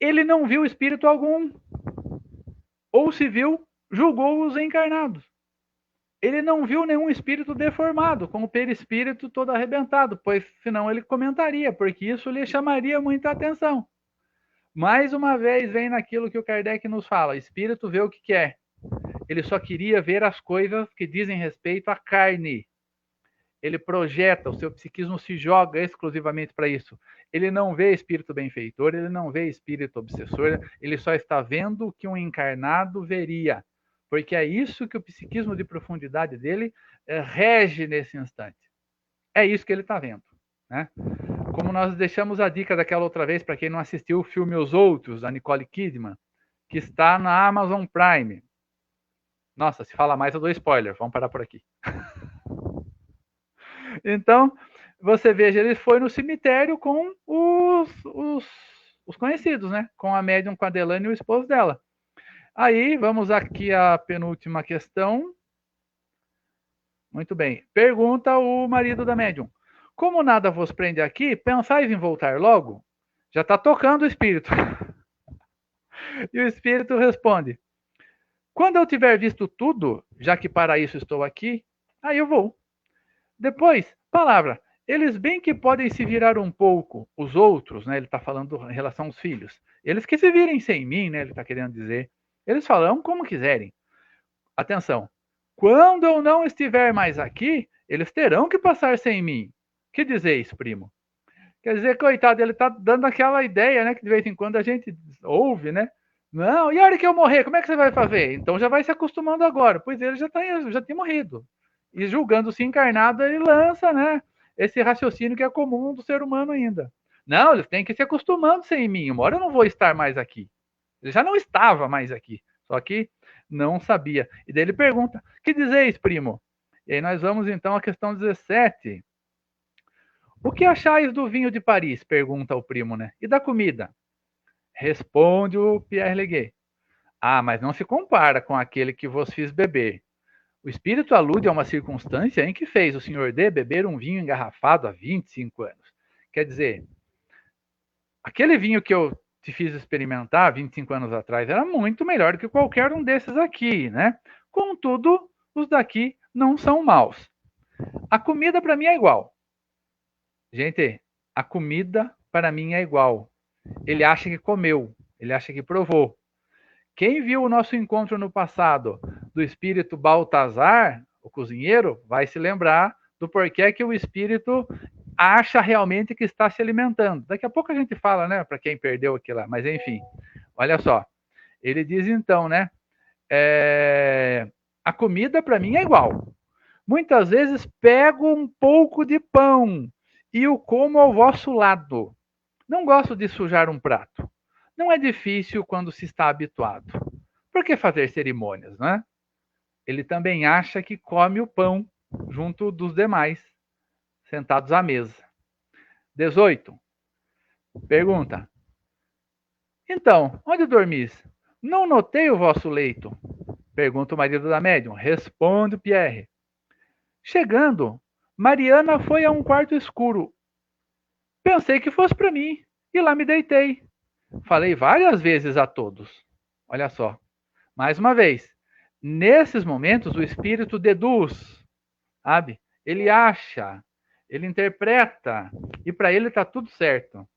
Ele não viu espírito algum, ou se viu, julgou os encarnados. Ele não viu nenhum espírito deformado, com o perispírito todo arrebentado, pois senão ele comentaria, porque isso lhe chamaria muita atenção. Mais uma vez vem naquilo que o Kardec nos fala, espírito vê o que quer. Ele só queria ver as coisas que dizem respeito à carne. Ele projeta, o seu psiquismo se joga exclusivamente para isso. Ele não vê espírito benfeitor, ele não vê espírito obsessor, ele só está vendo o que um encarnado veria. Porque é isso que o psiquismo de profundidade dele rege nesse instante. É isso que ele está vendo, né? Como nós deixamos a dica daquela outra vez, para quem não assistiu o filme Os Outros, da Nicole Kidman, que está na Amazon Prime. Nossa, se fala mais eu dou spoiler, vamos parar por aqui. Então, você veja, ele foi no cemitério com os conhecidos, né? Com a médium, com a Delane e o esposo dela. Aí, vamos aqui à penúltima questão. Muito bem. Pergunta o marido da médium. Como nada vos prende aqui, pensais em voltar logo? Já está tocando o espírito. E o espírito responde: quando eu tiver visto tudo, já que para isso estou aqui, aí eu vou. Depois, palavra, eles bem que podem se virar um pouco, os outros, né? Ele está falando em relação aos filhos. Eles que se virem sem mim, né? Ele está querendo dizer. Eles falam como quiserem. Atenção. Quando eu não estiver mais aqui, eles terão que passar sem mim. Que dizeis, primo? Quer dizer, coitado, ele está dando aquela ideia, né? Que de vez em quando a gente ouve, né? Não, e a hora que eu morrer, como é que você vai fazer? Então já vai se acostumando agora. Pois ele já tinha morrido. E julgando-se encarnado, ele lança, né? Esse raciocínio que é comum do ser humano ainda. Não, eles têm que se acostumando sem mim. Uma hora eu não vou estar mais aqui. Ele já não estava mais aqui. Só que não sabia. E daí ele pergunta: que dizeis, primo? E aí nós vamos então à questão 17. O que achais do vinho de Paris? Pergunta o primo, né? E da comida? Responde o Pierre Leguet. Ah, mas não se compara com aquele que vos fiz beber. O espírito alude a uma circunstância em que fez o senhor D beber um vinho engarrafado há 25 anos. Quer dizer, aquele vinho que eu te fiz experimentar 25 anos atrás era muito melhor do que qualquer um desses aqui, né? Contudo, os daqui não são maus. A comida para mim é igual. Gente, a comida para mim é igual. Ele acha que comeu. Ele acha que provou. Quem viu o nosso encontro no passado do espírito Baltazar, o cozinheiro, vai se lembrar do porquê que o espírito acha realmente que está se alimentando. Daqui a pouco a gente fala, né, para quem perdeu aquilo lá, mas enfim, olha só. Ele diz então, né, a comida para mim é igual. Muitas vezes pego um pouco de pão e o como ao vosso lado. Não gosto de sujar um prato. Não é difícil quando se está habituado. Por que fazer cerimônias, né? Ele também acha que come o pão junto dos demais, sentados à mesa. 18. Pergunta. Então, onde dormis? Não notei o vosso leito. Pergunta o marido da médium. Responde Pierre. Chegando, Mariana foi a um quarto escuro. Pensei que fosse para mim e lá me deitei. Falei várias vezes a todos. Olha só. Mais uma vez. Nesses momentos, o espírito deduz, sabe? Ele acha, ele interpreta e para ele está tudo certo.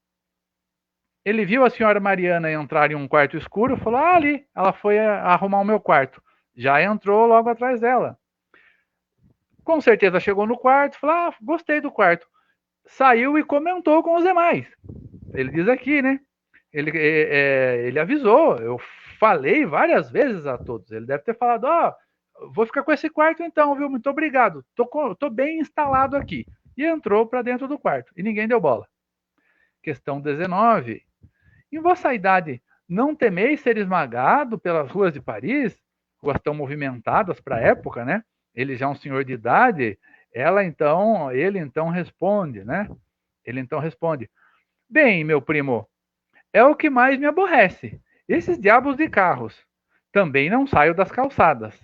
Ele viu a senhora Mariana entrar em um quarto escuro, falou: ah, ali, ela foi arrumar o meu quarto. Já entrou logo atrás dela. Com certeza chegou no quarto, falou: ah, gostei do quarto. Saiu e comentou com os demais. Ele diz aqui, né? Ele avisou, eu falei várias vezes a todos. Ele deve ter falado: ó, vou ficar com esse quarto então, viu? Muito obrigado. Tô bem instalado aqui. E entrou para dentro do quarto. E ninguém deu bola. Questão 19. Em vossa idade, não temeis ser esmagado pelas ruas de Paris? Ruas tão movimentadas para a época, né? Ele já é um senhor de idade, ele então responde, né? Ele então responde: bem, meu primo, é o que mais me aborrece. Esses diabos de carros. Também não saio das calçadas.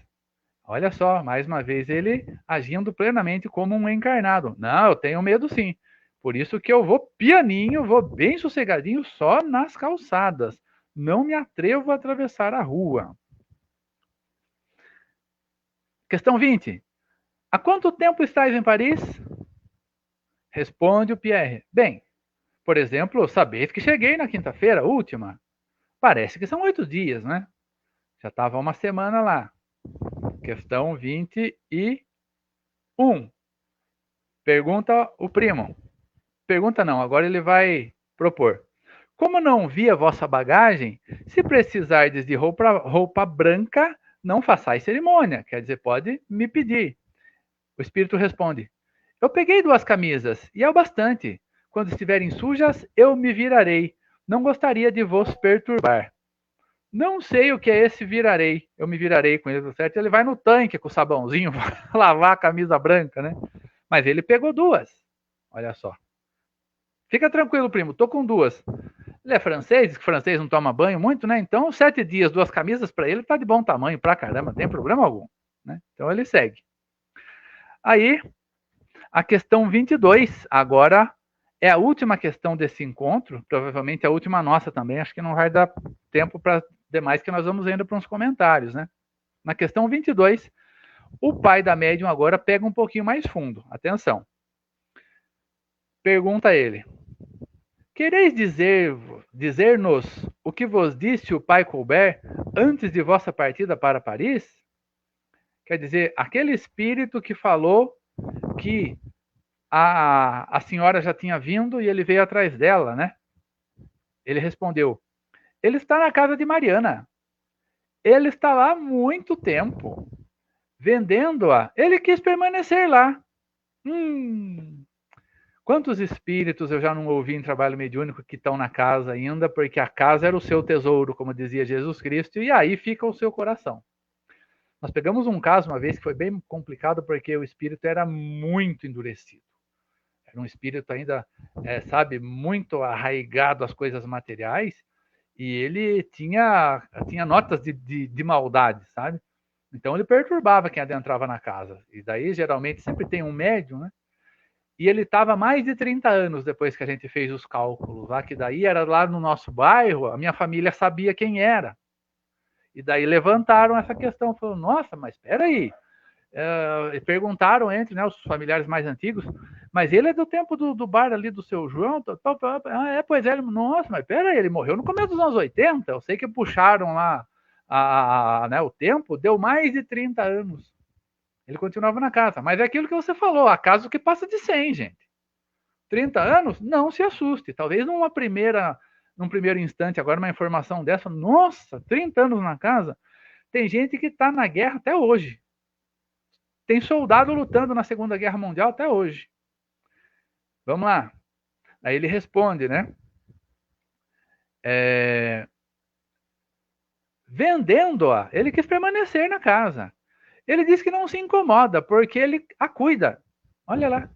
Olha só, mais uma vez ele agindo plenamente como um encarnado. Não, eu tenho medo sim. Por isso que eu vou pianinho, vou bem sossegadinho só nas calçadas. Não me atrevo a atravessar a rua. Questão 20. Há quanto tempo estáis em Paris? Responde o Pierre. Bem, por exemplo, sabeis que cheguei na quinta-feira, última. Parece que são 8 dias, né? Já estava uma semana lá. Questão 21. Pergunta o primo. Pergunta não, agora ele vai propor. Como não vi a vossa bagagem, se precisardes de roupa branca, não façais cerimônia. Quer dizer, pode me pedir. O espírito responde: eu peguei 2 camisas, e é o bastante. Quando estiverem sujas, eu me virarei. Não gostaria de vos perturbar. Não sei o que é esse virarei. Eu me virarei com ele, certo? Ele vai no tanque com o sabãozinho lavar a camisa branca, né? Mas ele pegou 2. Olha só. Fica tranquilo, primo. Tô com 2. Ele é francês, diz que francês não toma banho muito, né? Então, 7 dias, 2 camisas para ele tá de bom tamanho pra caramba, não tem problema algum, né? Então ele segue. Aí, a questão 22, agora é a última questão desse encontro, provavelmente a última nossa também, acho que não vai dar tempo para demais, que nós vamos indo para uns comentários, né? Na questão 22, o pai da médium agora pega um pouquinho mais fundo. Atenção. Pergunta ele: quereis dizer-nos o que vos disse o pai Colbert antes de vossa partida para Paris? Quer dizer, aquele espírito que falou que a senhora já tinha vindo e ele veio atrás dela, né? Ele respondeu: ele está na casa de Mariana. Ele está lá há muito tempo. Vendendo-a, ele quis permanecer lá. Quantos espíritos eu já não ouvi em trabalho mediúnico que estão na casa ainda, porque a casa era o seu tesouro, como dizia Jesus Cristo, e aí fica o seu coração. Nós pegamos um caso uma vez que foi bem complicado, porque o espírito era muito endurecido. Era um espírito ainda, sabe, muito arraigado às coisas materiais, e ele tinha notas de maldade, sabe? Então ele perturbava quem adentrava na casa. E daí, geralmente, sempre tem um médium, né? E ele estava mais de 30 anos depois que a gente fez os cálculos lá, que daí era lá no nosso bairro, a minha família sabia quem era. E daí levantaram essa questão, falou: nossa, mas espera aí, perguntaram entre, né, os familiares mais antigos, mas ele é do tempo do bar ali do seu João? Pois é, nossa, mas peraí, ele morreu no começo dos anos 80, eu sei que puxaram lá né, o tempo, deu mais de 30 anos. Ele continuava na casa, mas é aquilo que você falou, acaso que passa de 100, gente. 30 anos, não se assuste, talvez num primeiro instante, agora uma informação dessa, nossa, 30 anos na casa, tem gente que está na guerra até hoje. Tem soldado lutando na Segunda Guerra Mundial até hoje. Vamos lá. Aí ele responde, né? Vendendo-a, ele quis permanecer na casa. Ele diz que não se incomoda, porque ele a cuida. Olha lá.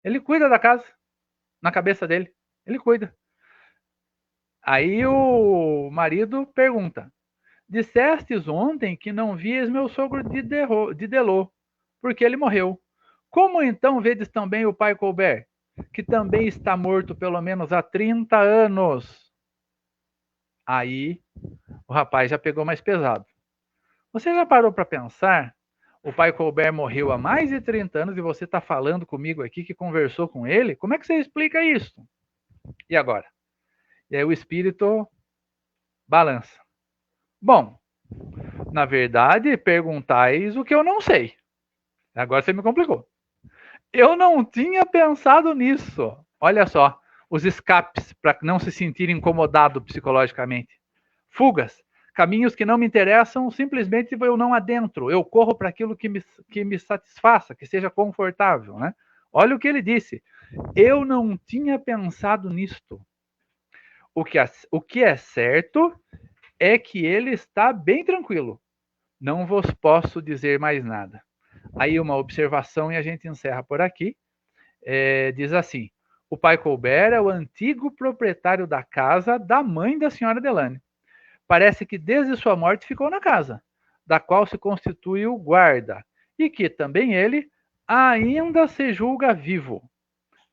Ele cuida da casa. Na cabeça dele. Ele cuida. Aí o marido pergunta: dissestes ontem que não vias meu sogro de Delô, porque ele morreu. Como então vedes também o pai Colbert, que também está morto pelo menos há 30 anos? Aí o rapaz já pegou mais pesado. Você já parou para pensar? O pai Colbert morreu há mais de 30 anos e você está falando comigo aqui que conversou com ele? Como é que você explica isso? E agora? E aí o espírito balança. Bom, na verdade, perguntais o que eu não sei. Agora você me complicou. Eu não tinha pensado nisso. Olha só, os escapes para não se sentir incomodado psicologicamente. Fugas, caminhos que não me interessam, simplesmente eu não adentro. Eu corro para aquilo que me satisfaça, que seja confortável, né? Olha o que ele disse. Eu não tinha pensado nisto. O que é certo é que ele está bem tranquilo. Não vos posso dizer mais nada. Aí uma observação e a gente encerra por aqui. Diz assim: o pai Colbert é o antigo proprietário da casa da mãe da senhora Delane. Parece que desde sua morte ficou na casa, da qual se constituiu guarda, e que também ele ainda se julga vivo.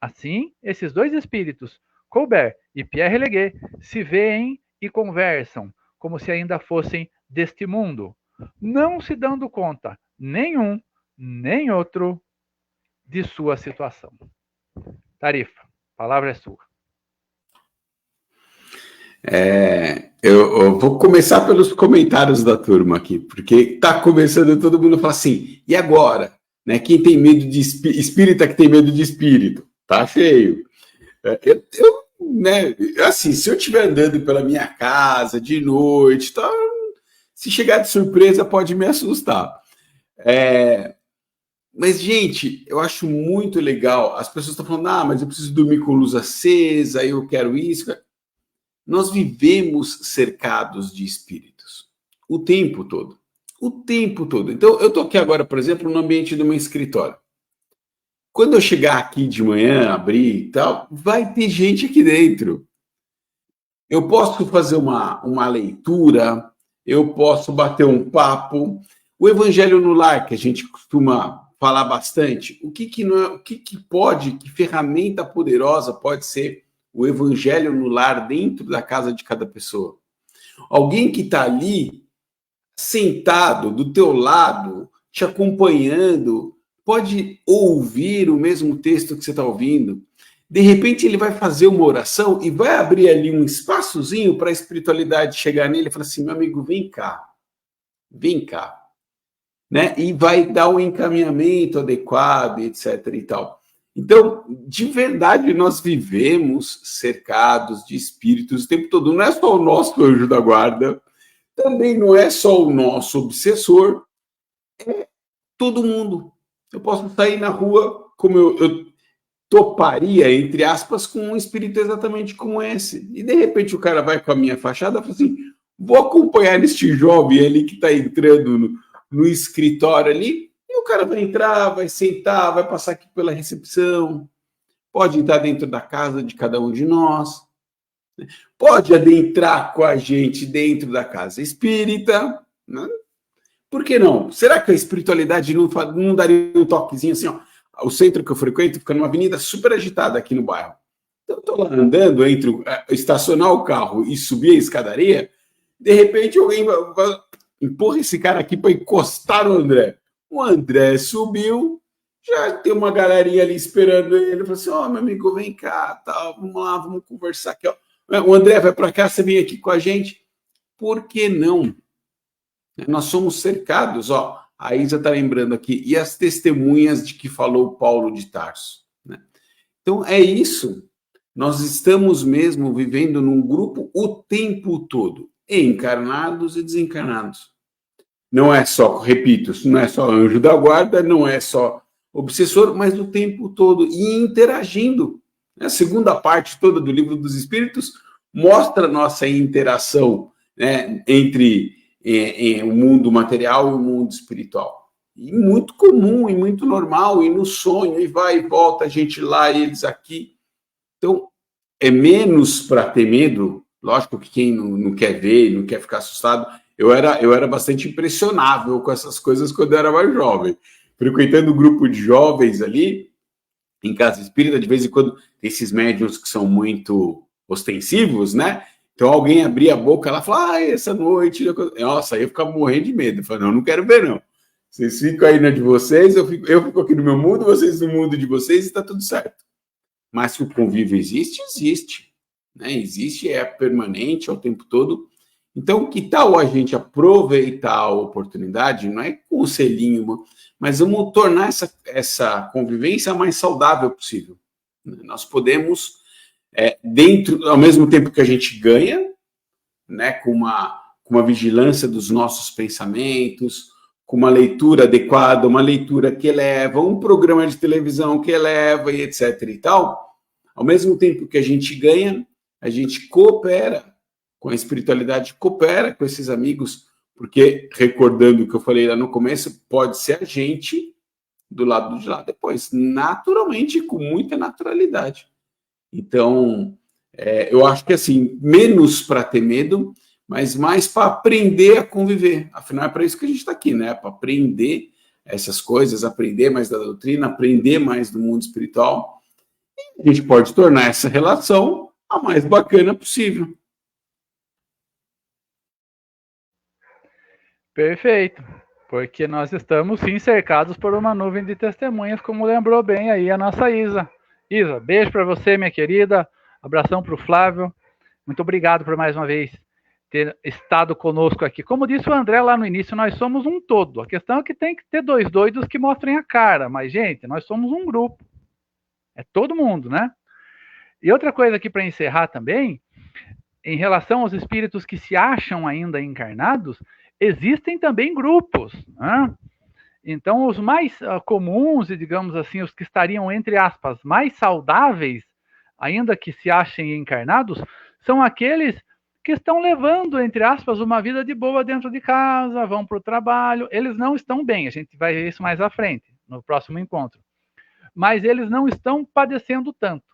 Assim, esses dois espíritos, Colbert e Pierre Leguet, se veem e conversam, como se ainda fossem deste mundo, não se dando conta, nenhum nem outro, de sua situação. Tarifa, a palavra é sua. Eu vou começar pelos comentários da turma aqui, porque está começando todo mundo a falar assim, e agora? Né, quem tem medo de espírita que tem medo de espírito? Tá feio. Né, assim, se eu estiver andando pela minha casa de noite, tá, se chegar de surpresa pode me assustar. Mas, gente, eu acho muito legal. As pessoas estão falando, mas eu preciso dormir com luz acesa, eu quero isso. Nós vivemos cercados de espíritos o tempo todo. O tempo todo. Então, eu estou aqui agora, por exemplo, no ambiente do meu escritório. Quando eu chegar aqui de manhã, abrir e tal, vai ter gente aqui dentro. Eu posso fazer uma leitura, eu posso bater um papo. O Evangelho no Lar, que a gente costuma falar bastante, o que pode, que ferramenta poderosa pode ser o Evangelho no Lar dentro da casa de cada pessoa? Alguém que está ali, sentado do teu lado, te acompanhando, pode ouvir o mesmo texto que você está ouvindo. De repente ele vai fazer uma oração e vai abrir ali um espaçozinho para a espiritualidade chegar nele e falar assim, meu amigo, vem cá. Né? E vai dar um encaminhamento adequado, etc. e tal. Então, de verdade, nós vivemos cercados de espíritos o tempo todo. Não é só o nosso anjo da guarda, também não é só o nosso obsessor, é todo mundo. Eu posso sair na rua, como eu toparia, entre aspas, com um espírito exatamente como esse. E, de repente, o cara vai com a minha fachada e fala assim, vou acompanhar este jovem ali que está entrando no escritório ali, e o cara vai entrar, vai sentar, vai passar aqui pela recepção, pode entrar dentro da casa de cada um de nós, pode adentrar com a gente dentro da casa espírita, né? Por que não? Será que a espiritualidade não daria um toquezinho assim, ó? O centro que eu frequento fica numa avenida super agitada aqui no bairro. Então, eu estou lá andando entre estacionar o carro e subir a escadaria, de repente alguém empurra esse cara aqui para encostar no André. O André subiu, já tem uma galerinha ali esperando ele. Falou assim: ó, meu amigo, vem cá, tá, vamos lá, vamos conversar aqui. Ó. O André vai para cá, você vem aqui com a gente. Por que não? Nós somos cercados, ó. A Isa está lembrando aqui, e as testemunhas de que falou Paulo de Tarso. Né? Então é isso. Nós estamos mesmo vivendo num grupo o tempo todo, encarnados e desencarnados. Não é só, repito, não é só anjo da guarda, não é só obsessor, mas o tempo todo e interagindo. A segunda parte toda do Livro dos Espíritos mostra a nossa interação, né, entre o mundo material e o mundo espiritual. E muito comum e muito normal, e no sonho, e vai e volta, a gente lá, eles aqui. Então, é menos para ter medo. Lógico que quem não quer ver, não quer ficar assustado. Eu era bastante impressionável com essas coisas quando eu era mais jovem. Frequentando um grupo de jovens ali, em casa espírita, de vez em quando, tem esses médiuns que são muito ostensivos, né? Então alguém abria a boca, ela fala, essa noite... Nossa, aí eu ficava morrendo de medo. Eu falei, não quero ver, não. Vocês ficam aí na de vocês, eu fico aqui no meu mundo, vocês no mundo de vocês, e está tudo certo. Mas se o convívio existe, existe. Né? Existe, é permanente, é o tempo todo. Então, que tal a gente aproveitar a oportunidade, não é com o selinho, mas vamos tornar essa convivência mais saudável possível. Nós podemos, dentro, ao mesmo tempo que a gente ganha, né, com uma vigilância dos nossos pensamentos, com uma leitura adequada, uma leitura que eleva, um programa de televisão que eleva e etc. e tal, ao mesmo tempo que a gente ganha, a gente coopera com a espiritualidade, coopera com esses amigos, porque, recordando o que eu falei lá no começo, pode ser a gente do lado de lá depois, naturalmente, com muita naturalidade. Então, eu acho que assim, menos para ter medo, mas mais para aprender a conviver. Afinal, é para isso que a gente está aqui, né? Para aprender essas coisas, aprender mais da doutrina, aprender mais do mundo espiritual. E a gente pode tornar essa relação a mais bacana possível. Perfeito, porque nós estamos sim cercados por uma nuvem de testemunhas, como lembrou bem aí a nossa Isa. Isa, beijo para você, minha querida, abração para o Flávio, muito obrigado por mais uma vez ter estado conosco aqui. Como disse o André lá no início, nós somos um todo, a questão é que tem que ter dois doidos que mostrem a cara, mas gente, nós somos um grupo, é todo mundo, né? E outra coisa aqui para encerrar também, em relação aos espíritos que se acham ainda encarnados, existem também grupos, né? Então, os mais comuns, e digamos assim, os que estariam, entre aspas, mais saudáveis, ainda que se achem encarnados, são aqueles que estão levando, entre aspas, uma vida de boa dentro de casa, vão para o trabalho. Eles não estão bem, a gente vai ver isso mais à frente, no próximo encontro. Mas eles não estão padecendo tanto.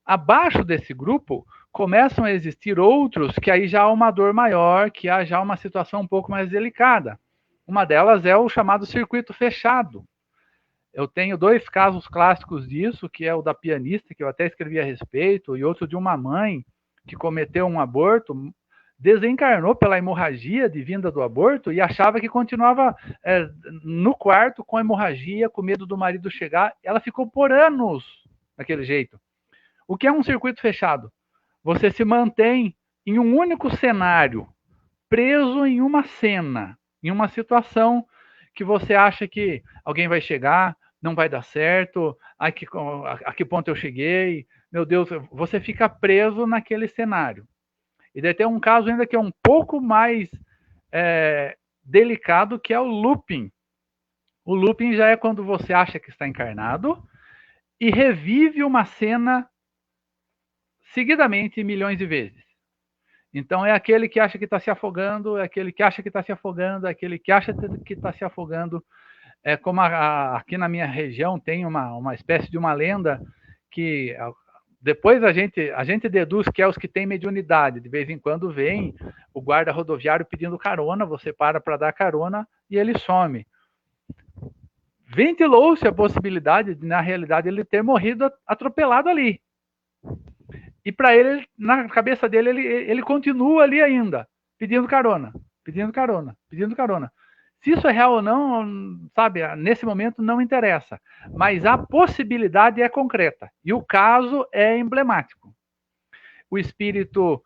Abaixo desse grupo, começam a existir outros que aí já há uma dor maior, que há já uma situação um pouco mais delicada. Uma delas é o chamado circuito fechado. Eu tenho dois casos clássicos disso, que é o da pianista, que eu até escrevi a respeito, e outro de uma mãe que cometeu um aborto, desencarnou pela hemorragia de vinda do aborto e achava que continuava no quarto com hemorragia, com medo do marido chegar. Ela ficou por anos daquele jeito. O que é um circuito fechado? Você se mantém em um único cenário, preso em uma cena, em uma situação que você acha que alguém vai chegar, não vai dar certo, a que ponto eu cheguei, meu Deus, você fica preso naquele cenário. E daí tem um caso ainda que é um pouco mais delicado, que é o looping. O looping já é quando você acha que está encarnado e revive uma cena seguidamente milhões de vezes. Então é aquele que acha que está se afogando, é aquele que acha que está se afogando, é aquele que acha que está se afogando. É como aqui na minha região tem uma espécie de uma lenda que depois a gente deduz que é os que têm mediunidade. De vez em quando vem o guarda rodoviário pedindo carona, você para dar carona e ele some. Ventilou-se a possibilidade de, na realidade, ele ter morrido atropelado ali. E para ele, na cabeça dele, ele continua ali ainda, pedindo carona, pedindo carona, pedindo carona. Se isso é real ou não, sabe, nesse momento não interessa. Mas a possibilidade é concreta. E o caso é emblemático. O espírito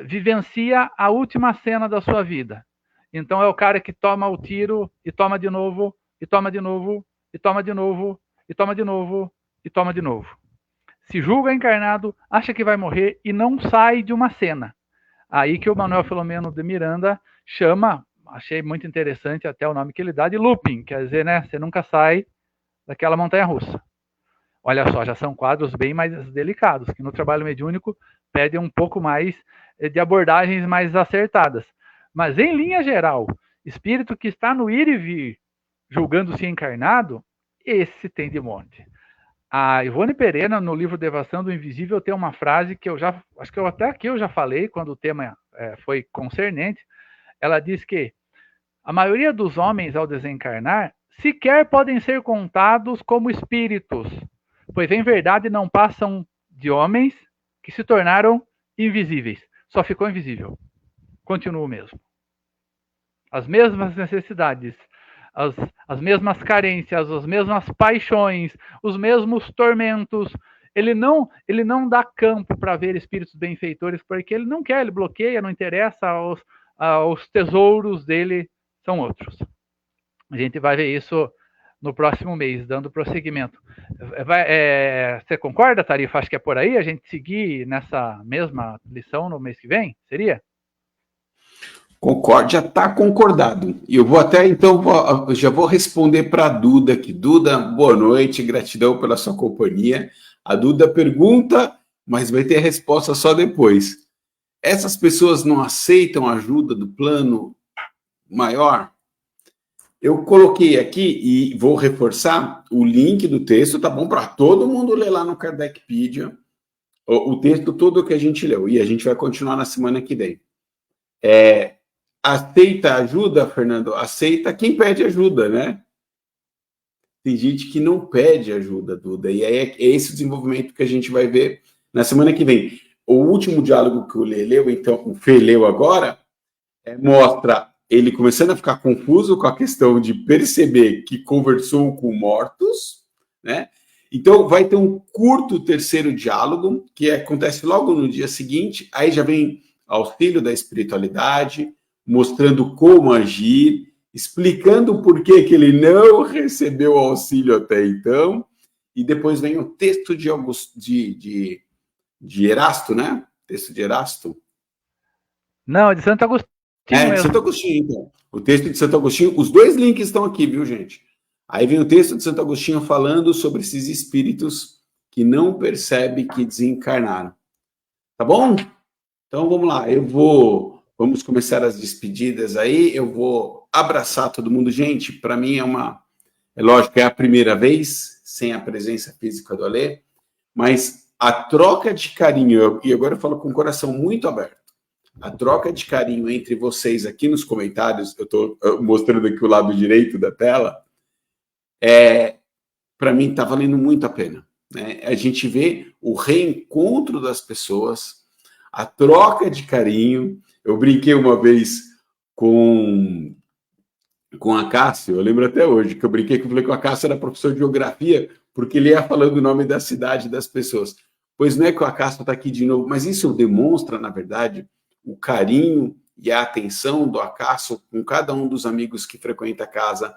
vivencia a última cena da sua vida. Então é o cara que toma o tiro e toma de novo, e toma de novo, e toma de novo, e toma de novo, e toma de novo. Se julga encarnado, acha que vai morrer e não sai de uma cena. Aí que o Manuel Filomeno de Miranda chama, achei muito interessante até o nome que ele dá, de looping, quer dizer, né, você nunca sai daquela montanha-russa. Olha só, já são quadros bem mais delicados, que no trabalho mediúnico pedem um pouco mais de abordagens mais acertadas. Mas, em linha geral, espírito que está no ir e vir, julgando-se encarnado, esse tem de monte. A Ivone Pereira, no livro Devastação do Invisível, tem uma frase que eu já, acho que até aqui eu já falei, quando o tema foi concernente. Ela diz que a maioria dos homens, ao desencarnar, sequer podem ser contados como espíritos, pois em verdade não passam de homens que se tornaram invisíveis. Só ficou invisível. Continua o mesmo. As mesmas necessidades, as mesmas carências, as mesmas paixões, os mesmos tormentos. Ele não dá campo para ver espíritos benfeitores, porque ele não quer, ele bloqueia, não interessa, os tesouros dele são outros. A gente vai ver isso no próximo mês, dando prosseguimento. Você concorda, Tarifa? Acho que é por aí a gente seguir nessa mesma lição no mês que vem? Seria? Concordo, já está concordado. E eu vou até, então, já vou responder para a Duda aqui. Duda, boa noite, gratidão pela sua companhia. A Duda pergunta, mas vai ter a resposta só depois. Essas pessoas não aceitam a ajuda do plano maior? Eu coloquei aqui e vou reforçar o link do texto, tá bom? Para todo mundo ler lá no Kardecpedia o texto todo que a gente leu. E a gente vai continuar na semana que vem. Aceita ajuda, Fernando? Aceita quem pede ajuda, né? Tem gente que não pede ajuda, Duda. E aí é esse o desenvolvimento que a gente vai ver na semana que vem. O último diálogo que o Lê leu, então, o Fê leu agora, mostra ele começando a ficar confuso com a questão de perceber que conversou com mortos, né? Então, vai ter um curto terceiro diálogo, que acontece logo no dia seguinte, aí já vem auxílio da espiritualidade, mostrando como agir, explicando por que ele não recebeu auxílio até então, e depois vem o texto de Erasto, né? Texto de Erasto. Não, é de Santo Agostinho mesmo. De Santo Agostinho, então. O texto de Santo Agostinho, os dois links estão aqui, viu, gente? Aí vem o texto de Santo Agostinho falando sobre esses espíritos que não percebem que desencarnaram. Tá bom? Então, vamos lá. Vamos começar as despedidas aí. Eu vou abraçar todo mundo. Gente, para mim é lógico, é a primeira vez sem a presença física do Alê, mas a troca de carinho, e agora eu falo com o coração muito aberto, a troca de carinho entre vocês aqui nos comentários, eu estou mostrando aqui o lado direito da tela, para mim está valendo muito a pena. Né? A gente vê o reencontro das pessoas, a troca de carinho. Eu brinquei uma vez com a Cássio, eu lembro até hoje, que eu brinquei que eu falei que a Cássio era professor de geografia, porque ele ia falando o nome da cidade das pessoas. Pois não é que o Cássio está aqui de novo, mas isso demonstra, na verdade, o carinho e a atenção do Acácio com cada um dos amigos que frequenta a casa.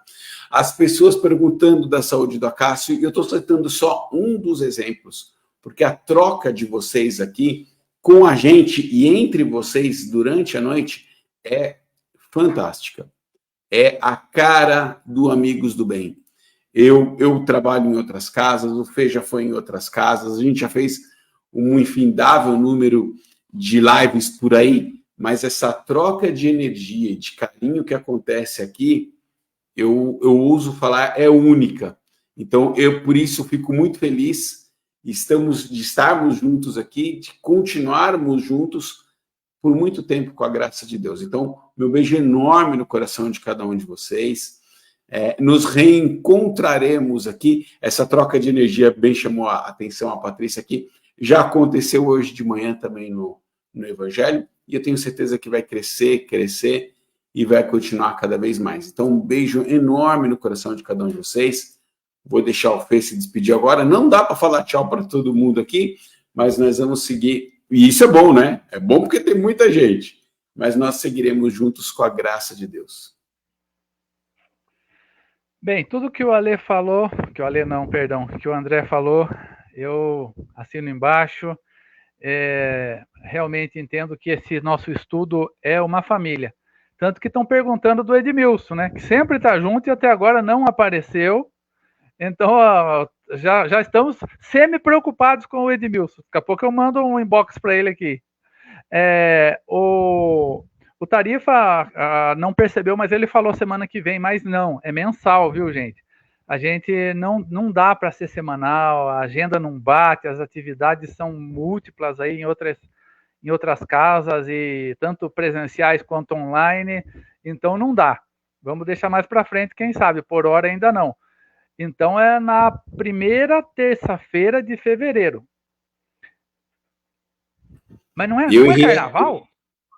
As pessoas perguntando da saúde do Acácio, e eu estou citando só um dos exemplos, porque a troca de vocês aqui com a gente e entre vocês durante a noite é fantástica. É a cara do Amigos do Bem. Eu trabalho em outras casas, o Fê já foi em outras casas, a gente já fez um infindável número de lives por aí, mas essa troca de energia e de carinho que acontece aqui, eu ouso falar, é única. Então, eu por isso fico muito feliz de estarmos juntos aqui, de continuarmos juntos por muito tempo com a graça de Deus. Então, meu beijo enorme no coração de cada um de vocês. Nos reencontraremos aqui. Essa troca de energia bem chamou a atenção a Patrícia aqui. Já aconteceu hoje de manhã também no Evangelho, e eu tenho certeza que vai crescer, e vai continuar cada vez mais. Então, um beijo enorme no coração de cada um de vocês. Vou deixar o Fê se despedir agora. Não dá para falar tchau para todo mundo aqui, mas nós vamos seguir. E isso é bom, né? É bom porque tem muita gente. Mas nós seguiremos juntos com a graça de Deus. Bem, tudo que o Ale falou, que o André falou, eu assino embaixo. Realmente entendo que esse nosso estudo é uma família. Tanto que estão perguntando do Edmilson, né? Que sempre está junto e até agora não apareceu. Então, já estamos semi-preocupados com o Edmilson. Daqui a pouco eu mando um inbox para ele aqui. O Tarifa não percebeu, mas ele falou semana que vem, mas não, é mensal, viu, gente? A gente não dá para ser semanal, a agenda não bate, as atividades são múltiplas aí em outras casas, e tanto presenciais quanto online, então não dá. Vamos deixar mais para frente, quem sabe, por hora ainda não. Então é na primeira terça-feira de fevereiro. Mas não é carnaval?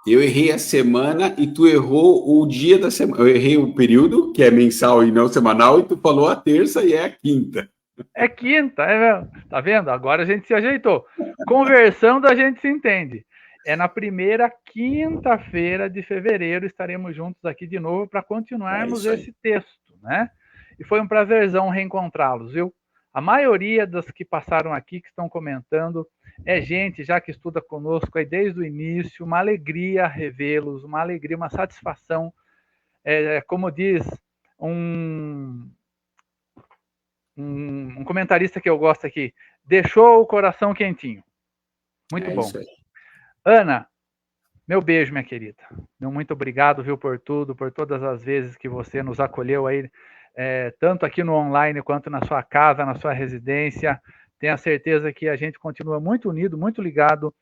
Eu errei a semana e tu errou o dia da semana. Eu errei o período, que é mensal e não semanal, e tu falou a terça e é a quinta. É quinta, tá vendo? Agora a gente se ajeitou. Conversando, a gente se entende. É na primeira quinta-feira de fevereiro, estaremos juntos aqui de novo para continuarmos esse texto, né? E foi um prazerzão reencontrá-los, viu? A maioria das que passaram aqui, que estão comentando, é gente já que estuda conosco aí desde o início. Uma alegria revê-los, uma alegria, uma satisfação. Como diz um comentarista que eu gosto aqui, deixou o coração quentinho. Muito bom. Ana, meu beijo, minha querida. Muito obrigado, viu, por tudo, por todas as vezes que você nos acolheu aí, tanto aqui no online quanto na sua casa, na sua residência. Tenha certeza que a gente continua muito unido, muito ligado.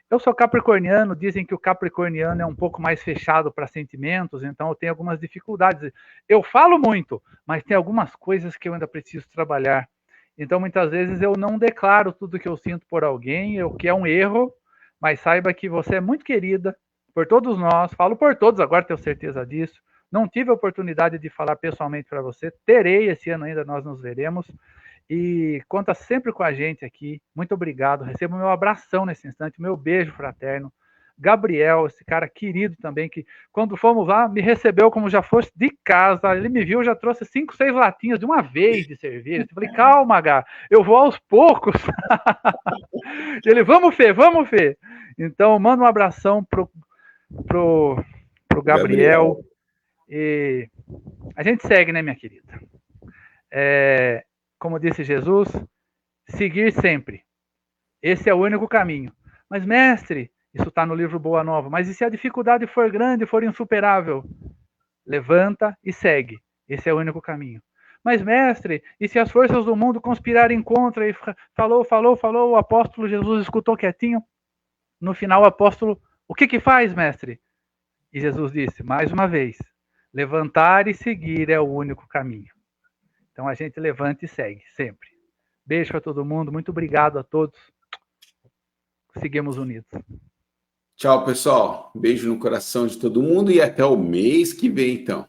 Eu sou capricorniano, dizem que o capricorniano é um pouco mais fechado para sentimentos, então eu tenho algumas dificuldades. Eu falo muito, mas tem algumas coisas que eu ainda preciso trabalhar. Então, muitas vezes eu não declaro tudo que eu sinto por alguém, o que é um erro, mas saiba que você é muito querida por todos nós. Falo por todos agora, tenho certeza disso. Não tive a oportunidade de falar pessoalmente para você, terei esse ano ainda, nós nos veremos. E conta sempre com a gente aqui. Muito obrigado. Recebo meu abração nesse instante, meu beijo fraterno. Gabriel, esse cara querido também, que quando fomos lá, me recebeu como já fosse de casa. Ele me viu, já trouxe 5, 6 latinhas de uma vez de cerveja. Eu falei, calma, Gá, eu vou aos poucos. Ele, vamos, Fê. Então, manda um abração pro Gabriel. E a gente segue, né, minha querida? Como disse Jesus, seguir sempre. Esse é o único caminho. Mas, mestre, isso está no livro Boa Nova, mas e se a dificuldade for grande, for insuperável? Levanta e segue. Esse é o único caminho. Mas, mestre, e se as forças do mundo conspirarem contra? E falou, o apóstolo Jesus escutou quietinho. No final, o apóstolo, o que faz, mestre? E Jesus disse, mais uma vez, levantar e seguir é o único caminho. Então a gente levanta e segue, sempre. Beijo para todo mundo, muito obrigado a todos. Seguimos unidos. Tchau, pessoal. Beijo no coração de todo mundo e até o mês que vem, então.